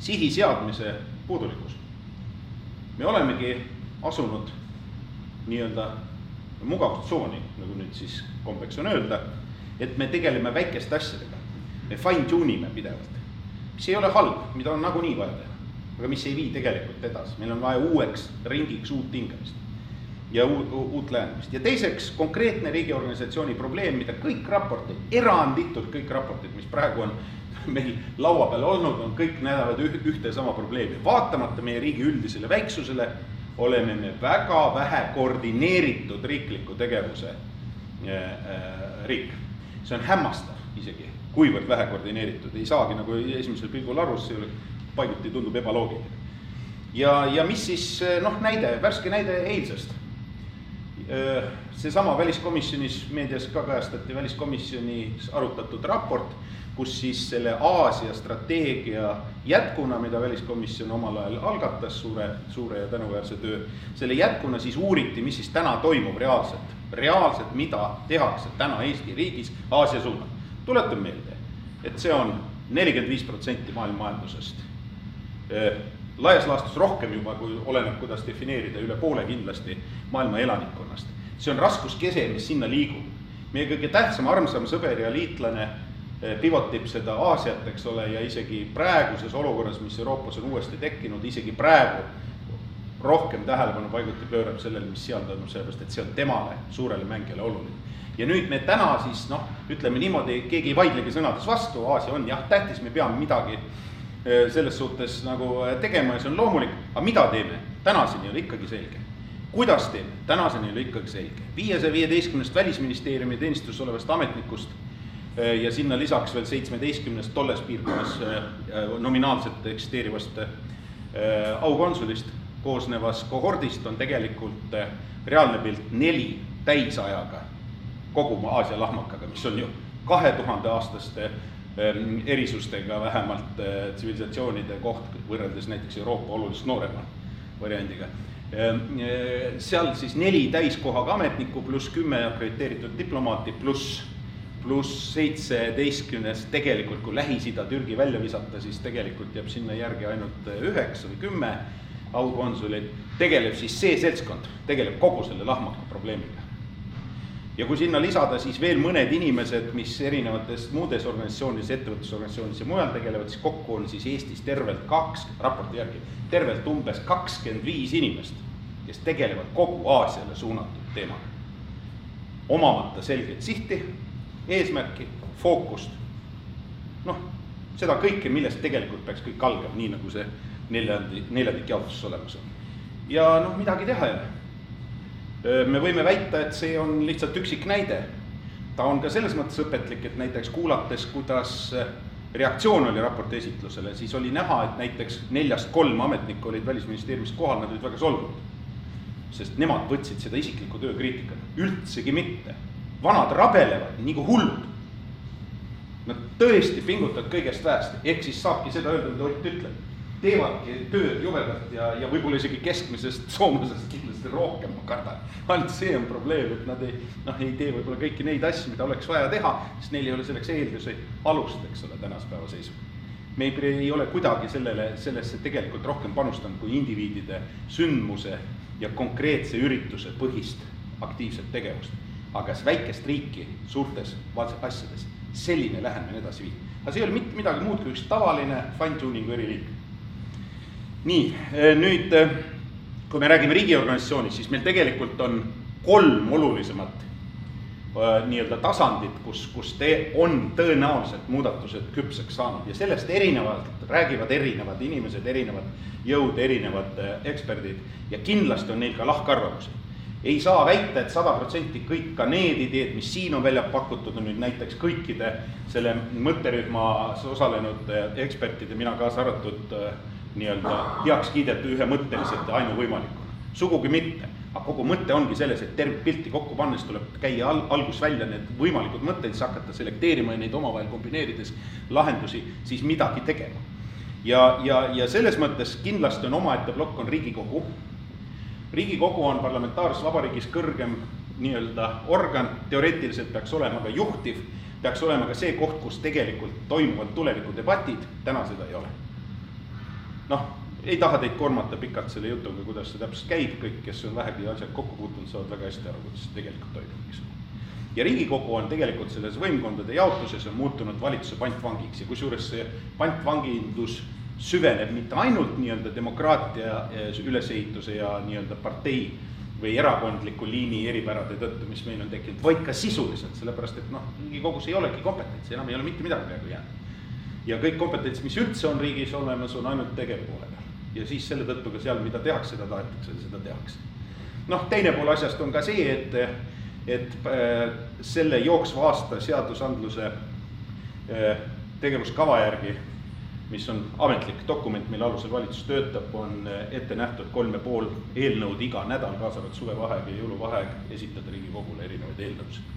sihi seadmise puudulikkus. Me olemegi asunud nii-öelda mugavustsooni, nagu nüüd siis kombeks on öelda, et me tegeleme väikeste asjadega. Me fine-tunime pidevalt, mis ei ole halb, mida on nagunii vaja teha, aga mis ei vii tegelikult edasi. Meil on vaja uueks ringiks uut tingamist ja uut lähenemist. Ja teiseks konkreetne riigiorganisatsiooni probleem, mida kõik raportid, eranditult kõik raportid, mis praegu on meil laua peal olnud, on kõik näevad ühte sama probleemi. Vaatamata meie riigi üldisele väiksusele oleme me väga vähe koordineeritud riikliku tegevuse riik. See on hämmastav isegi, kuivõrd vähe koordineeritud. Ei saagi nagu esimesel pilgul arvus, see paiguti tundub ebaloogiline. Ja mis siis, näide, värske näide eilsest. seesama väliskomisjonis, meedias ka kajastati väliskomisjonis arutatud raport, kus siis selle Aasia strateegia jätkuna, mida väliskomisjon omal ajal algatas, suure ja tänuväärse töö, selle jätkuna siis uuriti, mis siis täna toimub reaalselt, mida tehakse täna Eesti riigis Aasia suunal. Tuletan meelde, et see on 45% maailma majandusest. Laias laastus rohkem juba, kui oleneb, kuidas defineerida, üle poole kindlasti maailma elanikkonnast. See on raskuskese, mis sinna liigub. Meie kõige tähtsam, armsam sõber ja liitlane pivotib seda Aasiat, eks ole, ja isegi praeguses olukorras, mis Euroopas on uuesti tekkinud, isegi praegu rohkem tähelepanu paiguti pöörab sellele, mis seal toimub, sellepärast, et see on temale, suurele mängijale oluline. Ja nüüd me täna siis, ütleme niimoodi, keegi ei vaidlegi sõnades vastu, Aasia on jah tähtis, me peame midagi selles suhtes nagu tegema ja see on loomulik, aga mida teeme? Tänaseni oli ikkagi selge. Kuidas teeme? Tänaseni oli ikkagi selge. 515 välisministeeriumi teenistuses olevast ametnikust ja sinna lisaks veel 17 tolles piirkonnas nominaalselt eksisteerivast aukonsulist koosnevas kohordist on tegelikult reaalne pilt 4 täisajaga kogu Aasia lahmakaga, mis on ju 2000 aastaste erisustega vähemalt tsivilisatsioonide koht võrreldes näiteks Euroopa oluliselt noorema variandiga. Seal siis 4 täiskohaga ametnikku pluss 10 akrediteeritud diplomaati pluss 17 tegelikult, kui Lähis-Ida Türgi välja visata, siis tegelikult jääb sinna järgi ainult 9 või 10 aukonsulit, tegeleb siis see seltskond, tegeleb kogu selle lahmaka probleemiga. Ja kui sinna lisada siis veel mõned inimesed, mis erinevates muudes organisatsioonides, ettevõtlusorganisatsioonides ja mujal tegelevad, siis kokku on siis Eestis raporti järgi tervelt umbes 25 inimest, kes tegelevad kogu Aasiale suunatud teemaga. Omamata selget sihti, eesmärki, fookust. Seda kõike, millest tegelikult peaks kõik algama, nii nagu see neljandik jaotus olemas on. Ja midagi teha ei ole. Me võime väita, et see on lihtsalt üksik näide. Ta on ka selles mõttes õpetlik, et näiteks kuulates, kuidas reaktsioon oli raporti esitlusele, siis oli näha, et näiteks 4-3 ametnikku olid välisministeeriumist kohal, nad olid väga solvunud. Sest nemad võtsid seda isikliku töö kriitikana. Üldsegi mitte. Vanad rabelevad nagu hullud. Nad tõesti pingutavad kõigest väest. Ehk siis saabki seda öelda, mida Ott ütleb. Teevadki tööd juvedalt ja võib-olla isegi keskmisest soomlasest kindlasti rohkem, ma kardan. Ainult see on probleem, et nad ei tee võib-olla kõiki neid asju, mida oleks vaja teha, sest neil ei ole selleks eeldusi alust, eks ole, tänaspäeva seisu. Me ei ole kuidagi sellesse tegelikult rohkem panustanud kui indiviidide sündmuse ja konkreetse ürituse põhist aktiivset tegevust. Aga väikest riiki suurtes asjades selline lähenemine edasi viib. Aga see ei ole mitte midagi muud kui üks tavaline fine-tuningu eriliik. Nii, nüüd kui me räägime riigiorganisatsioonist, siis meil tegelikult on 3 olulisemat nii-öelda tasandit, kus on tõenäoliselt muudatused küpseks saanud ja sellest erinevalt räägivad erinevad inimesed, erinevad jõud, erinevad eksperdid ja kindlasti on neil ka lahkarvamusi. Ei saa väita, et 100% kõik ka need ideed, mis siin on välja pakutud, on nüüd näiteks kõikide selle mõtterühmas osalenud ekspertide, mina kaasa arvatud nii-öelda heaks kiidetu ühemõtteliselt ja ainuvõimalikuna. Sugugi mitte, aga kogu mõte ongi selles, et tervikpilti kokku pannes tuleb käia algus välja need võimalikud mõtted, siis hakata selekteerima ja neid omavahel kombineerides lahendusi, siis midagi tegema. Ja selles mõttes kindlasti on omaette plokk on Riigikogu. Riigikogu on parlamentaarses vabariigis kõrgem nii-öelda organ, teoreetiliselt peaks olema ka juhtiv, peaks olema ka see koht, kus tegelikult toimuvad tulevikudebatid, täna seda ei ole. Ei taha teid kormata pikalt selle jutuga, kuidas see täpselt käib, kõik, kes on vähegi asjad kokku puutunud, saavad väga hästi aru, kuidas see tegelikult toimub. Ja Riigikogu on tegelikult selles võimkondade jaotuses on muutunud valitsuse pantvangiks ja kusjuures see pantvangindus süveneb mitte ainult nii-öelda demokraatia ülesehituse ja nii-öelda partei või erakondliku liini eripärade tõttu, mis meil on tekkinud, vaid ka sisuliselt, sellepärast et Riigikogus ei olegi kompetentsi, enam ei ole mitte midagi peaaegu jäänud. Ja kõik kompetents, mis üldse on riigis olemas, on ainult tegevpoolega. Ja siis selle tõttu ka seal, mida tehakse, seda tahetakse, seda tehakse. Teine pool asjast on ka see, et selle jooksva aasta seadusandluse tegevuskava järgi mis on ametlik dokument, mille alusel valitsus töötab, on ette nähtud 3,5 eelnõud iga nädal, kaasavat suvevaheaeg ja jõuluvaheaeg, esitada Riigikogule erinevaid eelnõusid.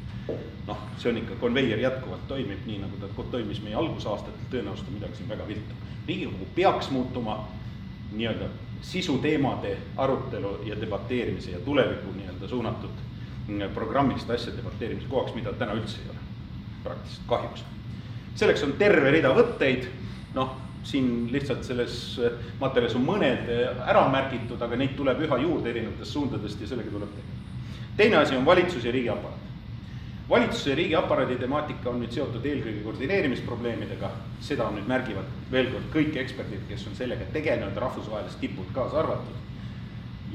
Noh, see on ikka konveier jätkuvalt toimib, nii nagu ta toimis meie algusaastatel, tõenäoliselt midagi siin väga viltu. Riigikogu peaks muutuma nii-öelda sisuteemade arutelu ja debateerimise ja tuleviku nii-öelda suunatud programmiliste asja debateerimise kohaks, mida täna üldse ei ole, praktiliselt kahjuks. Selleks on terve rida võtteid, noh, siin lihtsalt selles materjalis on mõned ära märgitud, aga neid tuleb üha juurde erinevatest suundadest ja sellega tuleb teha. Teine asi on valitsus ja riigiaparaat. Valitsuse ja riigiaparaadi temaatika on nüüd seotud eelkõige koordineerimisprobleemidega, seda on nüüd märgivad veel kord kõik eksperdid, kes on sellega tegelenud, rahvusvahelist tipud kaasa arvatud.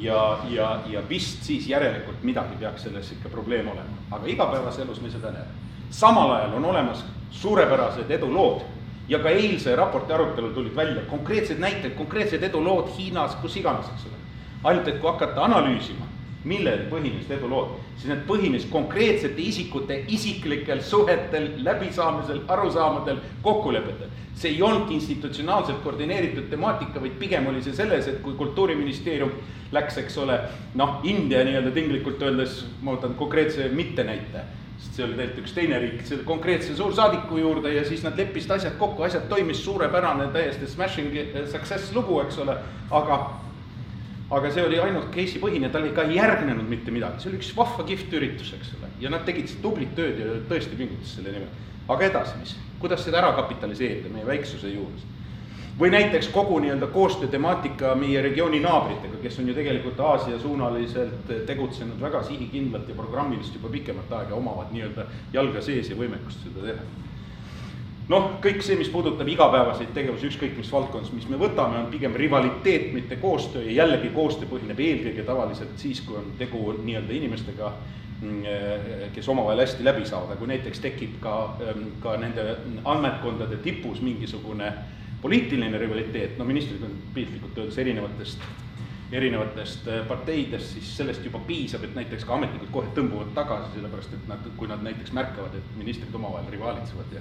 Ja vist siis järelikult midagi peaks selles ikka probleem olema, aga igapäevase elus me seda näeme. Samal ajal on olemas suurepärased edulood ja ka eilse raporti arutelul tulid välja konkreetsed näited, konkreetsed edulood Hiinas, kus iganes, eks ole. Ainult, et kui hakata analüüsima, millel põhines edulood, siis need põhines konkreetsete isikute isiklikel suhetel, läbisaamisel, arusaamadel, kokkulepetel. See ei olnud institutsionaalselt koordineeritud temaatika, vaid pigem oli see selles, et kui kultuuriministeerium läks, eks ole, noh, India nii-öelda tinglikult öeldes, ma võtan konkreetse mittenäite, sest see oli tegelikult üks teine riik, selle konkreetse suursaadiku juurde ja siis nad leppisid asjad kokku, asjad toimis suurepärane, täiesti smashing success lugu, eks ole, aga see oli ainult case'i põhine, tal ei ka järgnenud mitte midagi, see oli üks vahva kihvt üritus, eks ole, ja nad tegid tublit tööd ja tõesti pingutas selle nimel. Aga edasi, mis? Kuidas seda ära kapitaliseerida meie väiksuse juures? Või näiteks kogu nii-öelda koostöö temaatika meie regiooni naabritega, kes on ju tegelikult Aasia suunaliselt tegutsenud väga sihikindlalt ja programmilist juba pikemat aega omavad nii-öelda jalga sees ja võimekust seda teha. Noh, kõik see, mis puudutab igapäevaseid tegevusi, ükskõik mis valdkonnas, mis me võtame, on pigem rivaliteet, mitte koostöö ja jällegi koostöö põhineb eelkõige tavaliselt siis, kui on tegu nii-öelda inimestega, kes omavahel hästi läbi saavad, kui näiteks tekib ka nende ametkondade tipus mingisugune poliitiline rivaliteet, no ministrid on piltlikult öeldes erinevatest parteidest, siis sellest juba piisab, et näiteks ka ametnikud kohe tõmbuvad tagasi, sellepärast et kui nad näiteks märkavad, et ministrid omavahel rivaalitsevad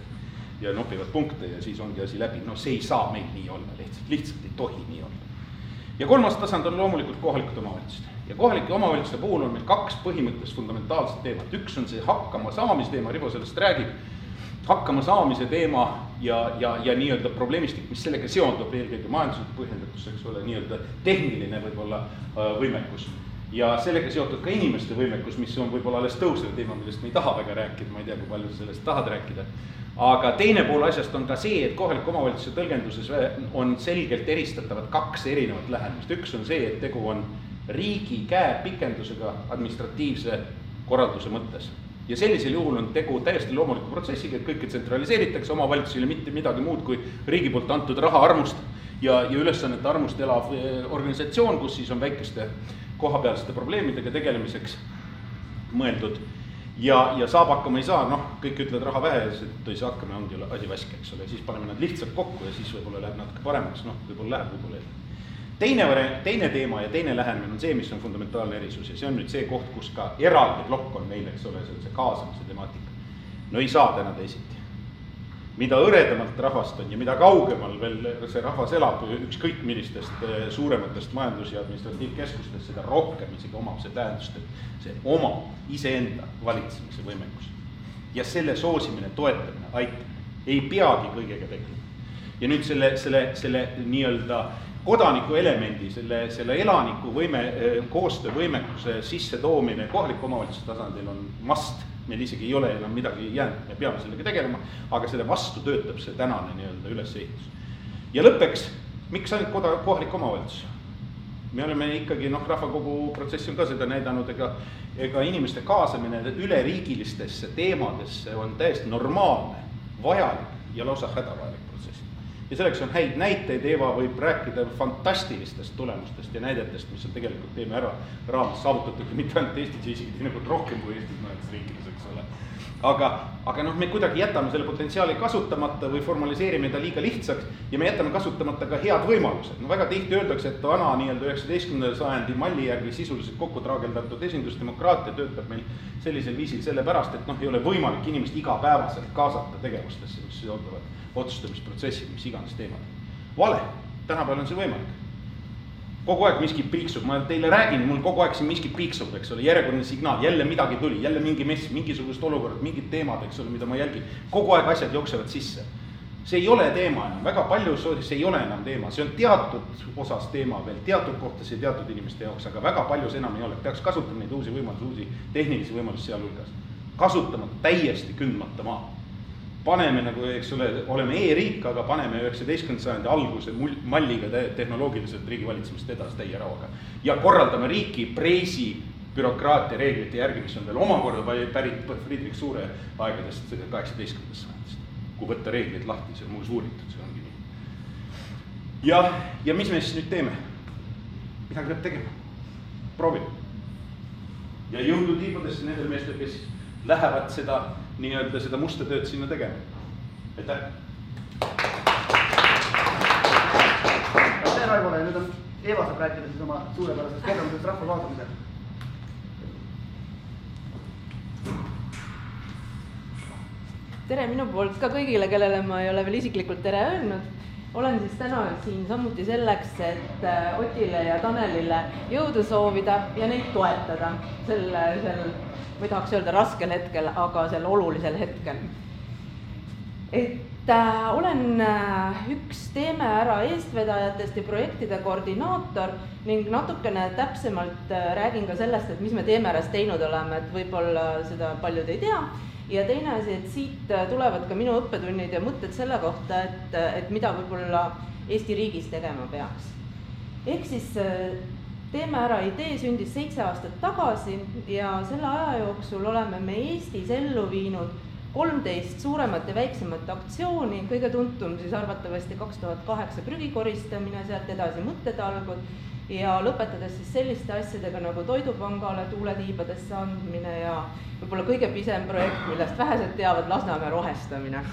ja nopivad punkte ja siis ongi asi läbi. No see ei saa meil nii olla, lihtsalt ei tohi nii olla. Ja kolmas tasand on loomulikult kohalikud omavalitsused. Ja kohalike omavalitsuste puhul on meil kaks põhimõtteliselt fundamentaalset teemat. Üks on see hakkama saamise teema, Rivo sellest räägib, hakkama saamise teema ja nii-öelda probleemistik, mis sellega seondub eelkõige majandusliku põhjendatus, eks ole, nii-öelda tehniline võib-olla võimekus. Ja sellega seotud ka inimeste võimekus, mis on võib-olla alles tõusev teema, millest me ei taha väga rääkida, ma ei tea, kui palju sellest tahad rääkida. Aga teine pool asjast on ka see, et kohaliku omavalitsuse tõlgenduses on selgelt eristatavad kaks erinevat lähenemist. Üks on see, et tegu on riigi käe pikendusega administratiivse korralduse mõttes. Ja sellisel juhul on tegu täiesti loomuliku protsessiga, et kõike tsentraliseeritakse omavalitsusele mitte midagi muud kui riigi poolt antud raha armust ja ülesannete armust elav organisatsioon, kus siis on väikeste kohapealsete probleemidega tegelemiseks mõeldud. Ja saab hakkama ei saa, noh, kõik ütlevad raha vähe ja ei saa hakkama, ongi asi vaske, eks ole, siis paneme nad lihtsalt kokku ja siis võib-olla läheb natuke paremaks, noh, võib-olla läheb, võib-olla ei. Teine teema ja teine lähenemine on see, mis on fundamentaalne erisus ja see on nüüd see koht, kus ka eraldi plokk on meil, eks ole, see kaasamise temaatika. No ei saa täna teisiti. Mida õredamalt rahvast on ja mida kaugemal veel see rahvas elab ükskõik millistest suurematest majandus- ja administratiivkeskustest, seda rohkem isegi omab see tähendust, et see omab iseenda valitsemise võimekus. Ja selle soosimine, toetamine, aitamine, ei peagi kõigega tegelema. Ja nüüd selle nii-öelda kodaniku elemendi, selle elaniku koostöövõimekuse sisse toomine kohaliku omavalitsuse tasandil on must. Meil isegi ei ole enam midagi jäänud, me peame sellega tegelema, aga selle vastu töötab see tänane nii-öelda ülesehitus. Ja lõppeks, miks ainult kohalik omavalitsus? Me oleme ikkagi, rahvakogu protsessi on ka seda näidanud, ega inimeste kaasamine üleriigilistesse teemadesse on täiesti normaalne, vajalik ja lausa hädavajalik protsess. Ja selleks on häid näiteid, Eva võib rääkida fantastilistest tulemustest ja näidetest, mis on tegelikult teeme ära raames saavutatud mitte ainult Eestis, isegi teinekord rohkem kui Eestis mõnedes riikides, eks ole. Aga me kuidagi jätame selle potentsiaali kasutamata või formaliseerime ta liiga lihtsaks ja me jätame kasutamata ka head võimalused. No väga tihti öeldakse, et vana nii-öelda 19. sajandi malli järgi sisuliselt kokku traageldatud esindusdemokraatia töötab meil sellisel viisil sellepärast, et ei ole võimalik inimest igapäevaselt kaasata tegevustesse, mis seonduvad otsustamisprotsessid, mis iganes teemad. Vale, tänapäeval on see võimalik. Kogu aeg miski piiksub, ma teile räägin, mul kogu aeg siin miski piiksub, eks ole, järjekordne signaal, jälle midagi tuli, jälle mingi mess, mingisugust olukorrad, mingid teemad, eks ole, mida ma jälgin. Kogu aeg asjad jooksevad sisse. See ei ole teema enam, väga palju see ei ole enam teema, see on teatud osas teema veel, teatud kohtas ja teatud inimeste jaoks, aga väga palju see enam ei ole. Peaks kasutama neid uusi võimalusi, uusi tehnilisi võimalusi sealhulgas. Kasutama täiesti kündmata maa. Paneme nagu, eks ole, oleme e-riik, aga paneme 19. sajandi alguse malliga tehnoloogiliselt riigivalitsemist edasi täie rauaga. Ja korraldame riiki preisi bürokraatia reeglite järgi, mis on veel omakorda pärit Friedrich Suure aegadest 18. sajandist. Kui võtta reeglid lahti, see on muuks uuritud, see ongi nii. Ja mis me siis nüüd teeme? Midagi peab tegema. Proovime. Ja jõudu tiibadesse nendel meestel, kes lähevad seda musta tööd sinna tegema. Aitäh! Aitäh Raivole ja nüüd on Eva saab rääkida siis oma suurepärasest kogemusest rahva kaasamisel. Tere minu poolt ka kõigile, kellele ma ei ole veel isiklikult tere öelnud. Olen siis täna siin samuti selleks, et Otile ja Tanelile jõudu soovida ja neid toetada sel, või tahaks öelda raskel hetkel, aga sel olulisel hetkel. Et olen üks Teeme ära eestvedajatest ja projektide koordinaator ning natukene täpsemalt räägin ka sellest, et mis me Teeme äras teinud oleme, et võib-olla seda paljud ei tea. Ja teine asi, et siit tulevad ka minu õppetunnid ja mõtted selle kohta, et mida võib-olla Eesti riigis tegema peaks. Ehk siis Teeme ära idee sündis 7 aastat tagasi ja selle aja jooksul oleme me Eestis ellu viinud 13 suuremat ja väiksemat aktsiooni, kõige tuntum siis arvatavasti 2008 prügikoristamine, sealt edasi mõttetalgud ja lõpetades siis selliste asjadega nagu Toidupangale tuuletiibadesse andmine ja võib-olla kõige pisem projekt, millest vähesed teavad, Lasnamäe rohestamine.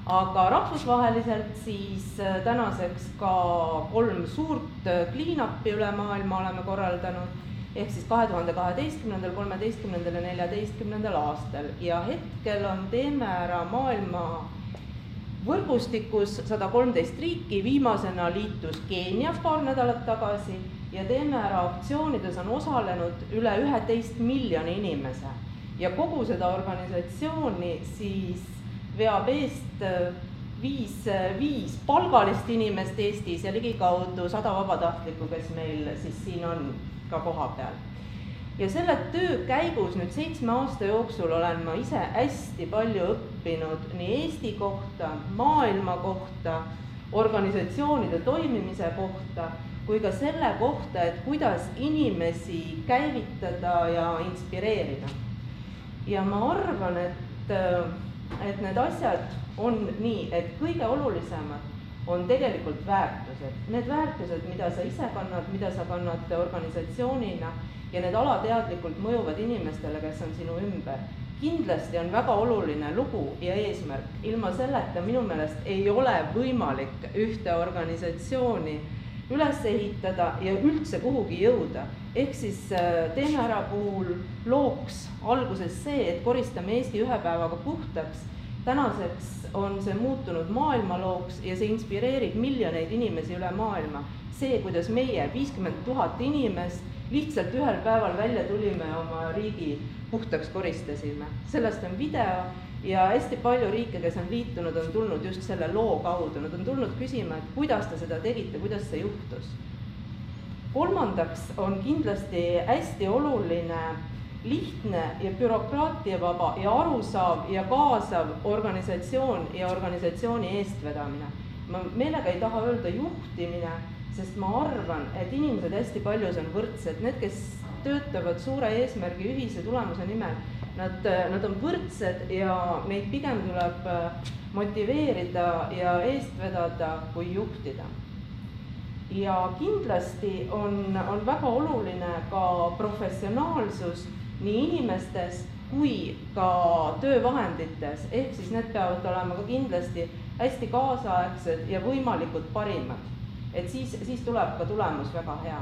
Aga rahvusvaheliselt siis tänaseks ka 3 suurt clean-upi üle maailma oleme korraldanud, ehk siis 2012., 13. ja 14. aastal. Ja hetkel on Teeme ära maailma võrgustikus 113 riiki, viimasena liitus Keenia paar nädalat tagasi ja Teeme ära aktsioonides on osalenud üle 11 miljoni inimese. Ja kogu seda organisatsiooni siis veab eest 5 palgalist inimest Eestis ja ligikaudu 100 vabatahtlikku, kes meil siis siin on ka koha peal. Ja selle töö käigus nüüd 7 aasta jooksul olen ma ise hästi palju õppinud nii Eesti kohta, maailma kohta, organisatsioonide toimimise kohta, kui ka selle kohta, et kuidas inimesi käivitada ja inspireerida. Ja ma arvan, et need asjad on nii, et kõige olulisemad on tegelikult väärtused. Need väärtused, mida sa ise kannad, mida sa kannad organisatsioonina ja need alateadlikult mõjuvad inimestele, kes on sinu ümber. Kindlasti on väga oluline lugu ja eesmärk. Ilma selleta minu meelest ei ole võimalik ühte organisatsiooni üles ehitada ja üldse kuhugi jõuda. Ehk siis Teeme ära puhul looks alguses see, et koristame Eesti 1 päevaga puhtaks. Tänaseks on see muutunud maailmalooks ja see inspireerib miljoneid inimesi üle maailma. See, kuidas meie 50 000 inimest lihtsalt ühel päeval välja tulime oma riigi puhtaks koristasime. Sellest on video ja hästi palju riike, kes on liitunud, on tulnud just selle loo kaudu. Nad on tulnud küsima, et kuidas te seda tegite, kuidas see juhtus. Kolmandaks on kindlasti hästi oluline lihtne ja bürokraatiavaba ja arusav ja kaasav organisatsioon ja organisatsiooni eestvedamine. Ma meelega ei taha öelda juhtimine, sest ma arvan, et inimesed hästi paljus on võrdsed. Need, kes töötavad suure eesmärgi ühise tulemuse nimel, nad on võrdsed ja neid pigem tuleb motiveerida ja eestvedada kui juhtida. Ja kindlasti on väga oluline ka professionaalsus nii inimestes kui ka töövahendites, ehk siis need peavad olema ka kindlasti hästi kaasaegsed ja võimalikud parimad, et siis tuleb ka tulemus väga hea.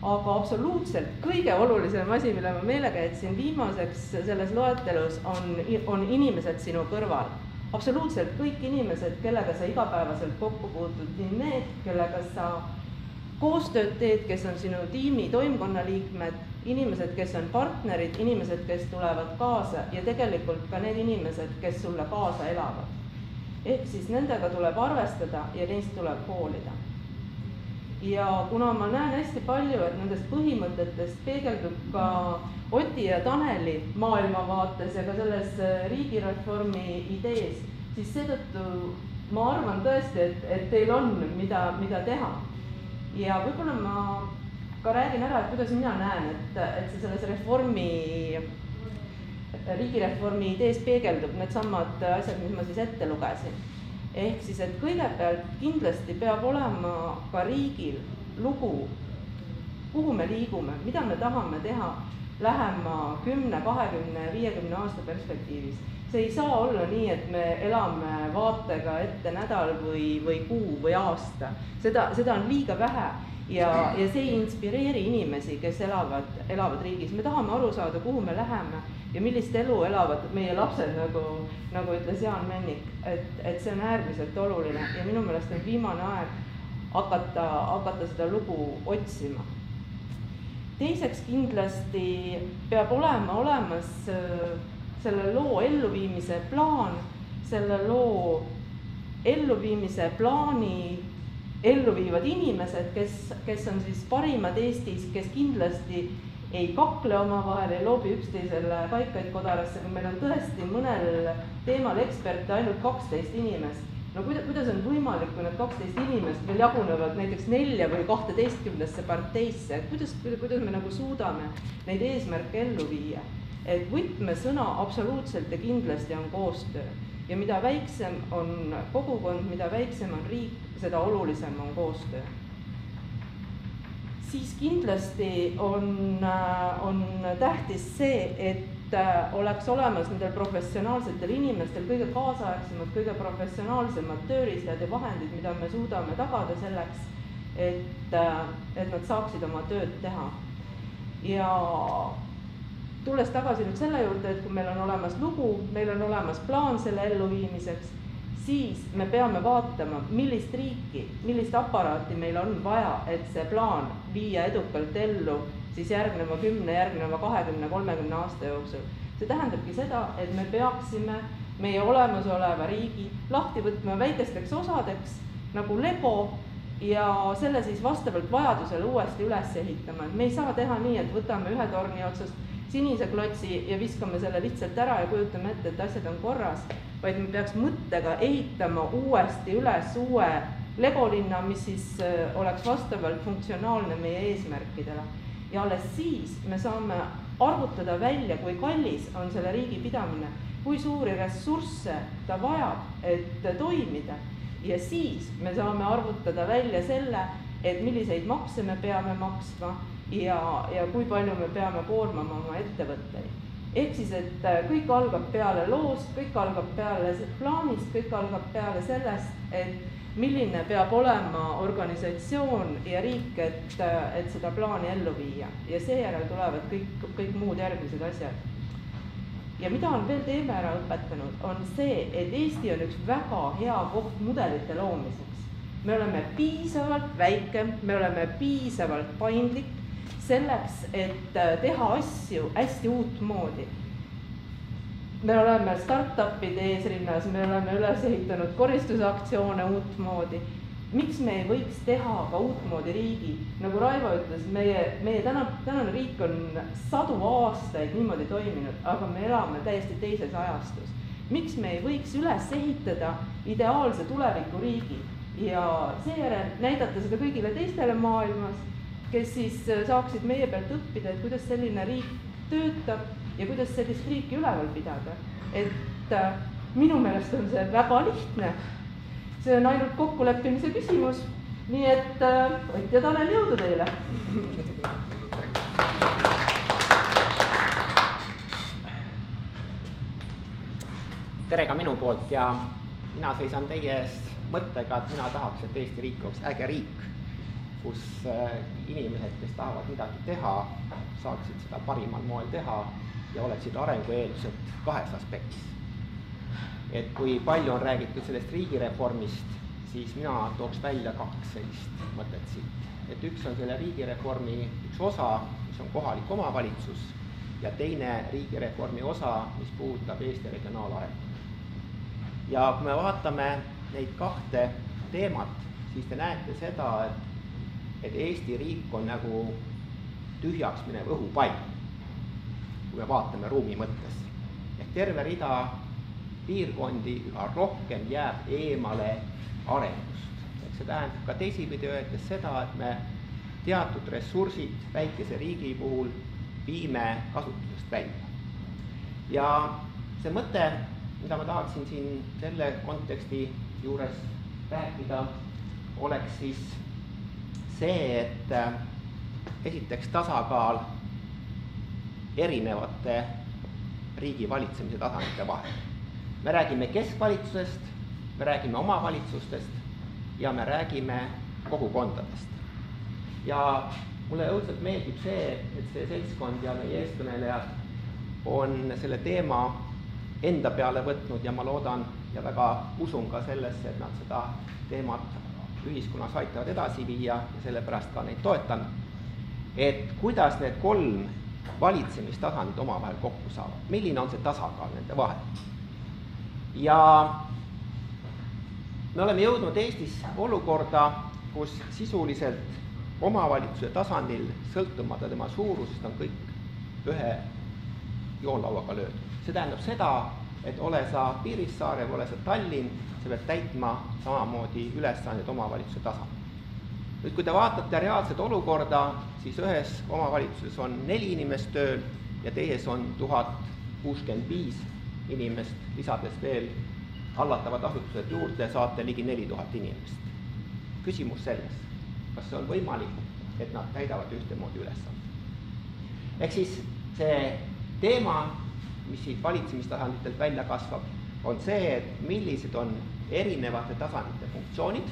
Aga absoluutselt kõige olulisem asi, mille ma meelega jätsin viimaseks selles loetelus, on inimesed sinu kõrval. absoluutselt kõik inimesed, kellega sa igapäevaselt kokku puutud, nii need, kellega sa koostööd teed, kes on sinu tiimi toimkonna liikmed, inimesed, kes on partnerid, inimesed, kes tulevad kaasa ja tegelikult ka need inimesed, kes sulle kaasa elavad. Ehk siis nendega tuleb arvestada ja neist tuleb hoolida. Ja kuna ma näen hästi palju, et nendest põhimõtetest peegeldub ka Oti ja Taneli maailmavaates ja ka selles riigireformi idees, siis seetõttu ma arvan tõesti, et teil on mida teha. Ja võib-olla ma ka räägin ära, et kuidas mina näen, et see selles riigireformi idees peegeldub need samad asjad, mis ma siis ette lugesin. Ehk siis, et kõigepealt kindlasti peab olema ka riigil lugu, kuhu me liigume, mida me tahame teha lähema 10, 20, 50 aasta perspektiivis. See ei saa olla nii, et me elame vaatega ette nädal või kuu või aasta. Seda on liiga vähe ja see ei inspireeri inimesi, kes elavad riigis. Me tahame aru saada, kuhu me läheme ja millist elu elavad meie lapsed, nagu ütles Jaan Mennik, et see on äärmiselt oluline ja minu meelest on viimane aeg hakata seda lugu otsima. Teiseks kindlasti peab olema olemas selle loo elluviimise plaan, selle loo elluviimise plaani elluviivad inimesed, kes on siis parimad Eestis, kes kindlasti ei kakle omavahel, ei loobi üksteisele kaikaid kodarasse, kui meil on tõesti mõnel teemal eksperte ainult 12 inimest. No kuidas on võimalik, kui need 12 inimest veel jagunevad näiteks 4 või 12 parteisse, kuidas me nagu suudame neid eesmärke ellu viia? Et võtmesõna absoluutselt ja kindlasti on koostöö ja mida väiksem on kogukond, mida väiksem on riik, seda olulisem on koostöö. Siis kindlasti on tähtis see, et oleks olemas nendel professionaalsetel inimestel kõige kaasaegsemad, kõige professionaalsemad tööriistad ja vahendid, mida me suudame tagada selleks, et nad saaksid oma tööd teha. Ja tulles tagasi nüüd selle juurde, et kui meil on olemas lugu, meil on olemas plaan selle elluviimiseks, siis me peame vaatama, millist riiki, millist aparaati meil on vaja, et see plaan viia edukalt ellu siis järgneva 10, järgneva 20, 30 aasta jooksul. See tähendabki seda, et me peaksime meie olemasoleva riigi lahti võtma väikesteks osadeks nagu Lego ja selle siis vastavalt vajadusele uuesti üles ehitama. Me ei saa teha nii, et võtame ühe torni otsast sinise klotsi ja viskame selle lihtsalt ära ja kujutame ette, et asjad on korras, vaid me peaks mõttega ehitama uuesti üles uue Legolinna, mis siis oleks vastavalt funktsionaalne meie eesmärkidele. Ja alles siis me saame arvutada välja, kui kallis on selle riigi pidamine, kui suuri ressursse ta vajab, et toimida. Ja siis me saame arvutada välja selle, et milliseid makse me peame maksma ja kui palju me peame koormama oma ettevõtteid. Ehk siis, et kõik algab peale loost, kõik algab peale plaanist, kõik algab peale sellest, et milline peab olema organisatsioon ja riik, et seda plaani ellu viia. Ja seejärel tulevad kõik muud järgmised asjad. Ja mida on veel Teeme Ära õpetanud, on see, et Eesti on üks väga hea koht mudelite loomiseks. Me oleme piisavalt väike, me oleme piisavalt paindlik selleks, et teha asju hästi uut moodi. Me oleme startupide eesrinnas, me oleme üles ehitanud koristusaktsioone uut moodi. Miks me ei võiks teha ka uut moodi riigi? Nagu Raivo ütles, meie tänane riik on 100 aastaid niimoodi toiminud, aga me elame täiesti teises ajastus. Miks me ei võiks üles ehitada ideaalse tuleviku riigi ja seejärel näidata seda kõigile teistele maailmas, kes siis saaksid meie pealt õppida, et kuidas selline riik töötab ja kuidas sellist riiki üleval pidada. Et minu meelest on see väga lihtne. See on ainult kokkuleppimise küsimus. Nii et Ott ja Tanel, jõudu teile! Tere ka minu poolt ja mina seisan teie ees mõttega, et mina tahaks, et Eesti riik oleks äge riik, kus inimesed, kes tahavad midagi teha, saaksid seda parimal moel teha ja oleksid arengueelsused kahes aspektis. et kui palju on räägitud sellest riigireformist, siis mina tooks välja 2 sellist mõtet siit. Et üks on selle riigireformi üks osa, mis on kohalik omavalitsus, ja teine riigireformi osa, mis puudutab Eesti regionaalarengut. Ja kui me vaatame neid 2 teemat, siis te näete seda, et Eesti riik on nagu tühjaks minev õhupall, kui me vaatame ruumi mõttes. Ehk terve rida piirkondi üha rohkem jääb eemale arengust. Ehk see tähendab ka teisipidi öeldes seda, et me teatud ressursid väikese riigi puhul viime kasutusest välja. Ja see mõte, mida ma tahaksin siin selle konteksti juures rääkida, oleks siis see, et esiteks tasakaal erinevate riigi valitsemise tasandite vahel. Me räägime keskvalitsusest, me räägime omavalitsustest ja me räägime kogukondadest. Ja mulle õudselt meeldib see, et see seltskond ja meie eeskõnelejad on selle teema enda peale võtnud ja ma loodan ja väga usun ka sellesse, et nad seda teemat ühiskonnas aitavad edasi viia ja sellepärast ka neid toetan. Et kuidas need 3 valitsemistasandid omavahel kokku saavad, milline on see tasakaal nende vahel. Ja me oleme jõudnud Eestis olukorda, kus sisuliselt omavalitsuse tasandil sõltumata tema suurusest on kõik ühe joonlauaga löödud. See tähendab seda, et ole sa Piirissaare või ole sa Tallinn, sa pead täitma samamoodi ülesanded omavalitsuse tasandil. Nüüd, kui te vaatate reaalset olukorda, siis ühes omavalitsuses on 4 inimest tööl ja teises on 1065 inimest, lisades veel hallatavad asutused juurde, saate ligi 4000 inimest. Küsimus selles, kas see on võimalik, et nad täidavad ühtemoodi ülesanded. Ehk siis see teema, mis siit valitsemistasanditelt välja kasvab, on see, et millised on erinevate tasandite funktsioonid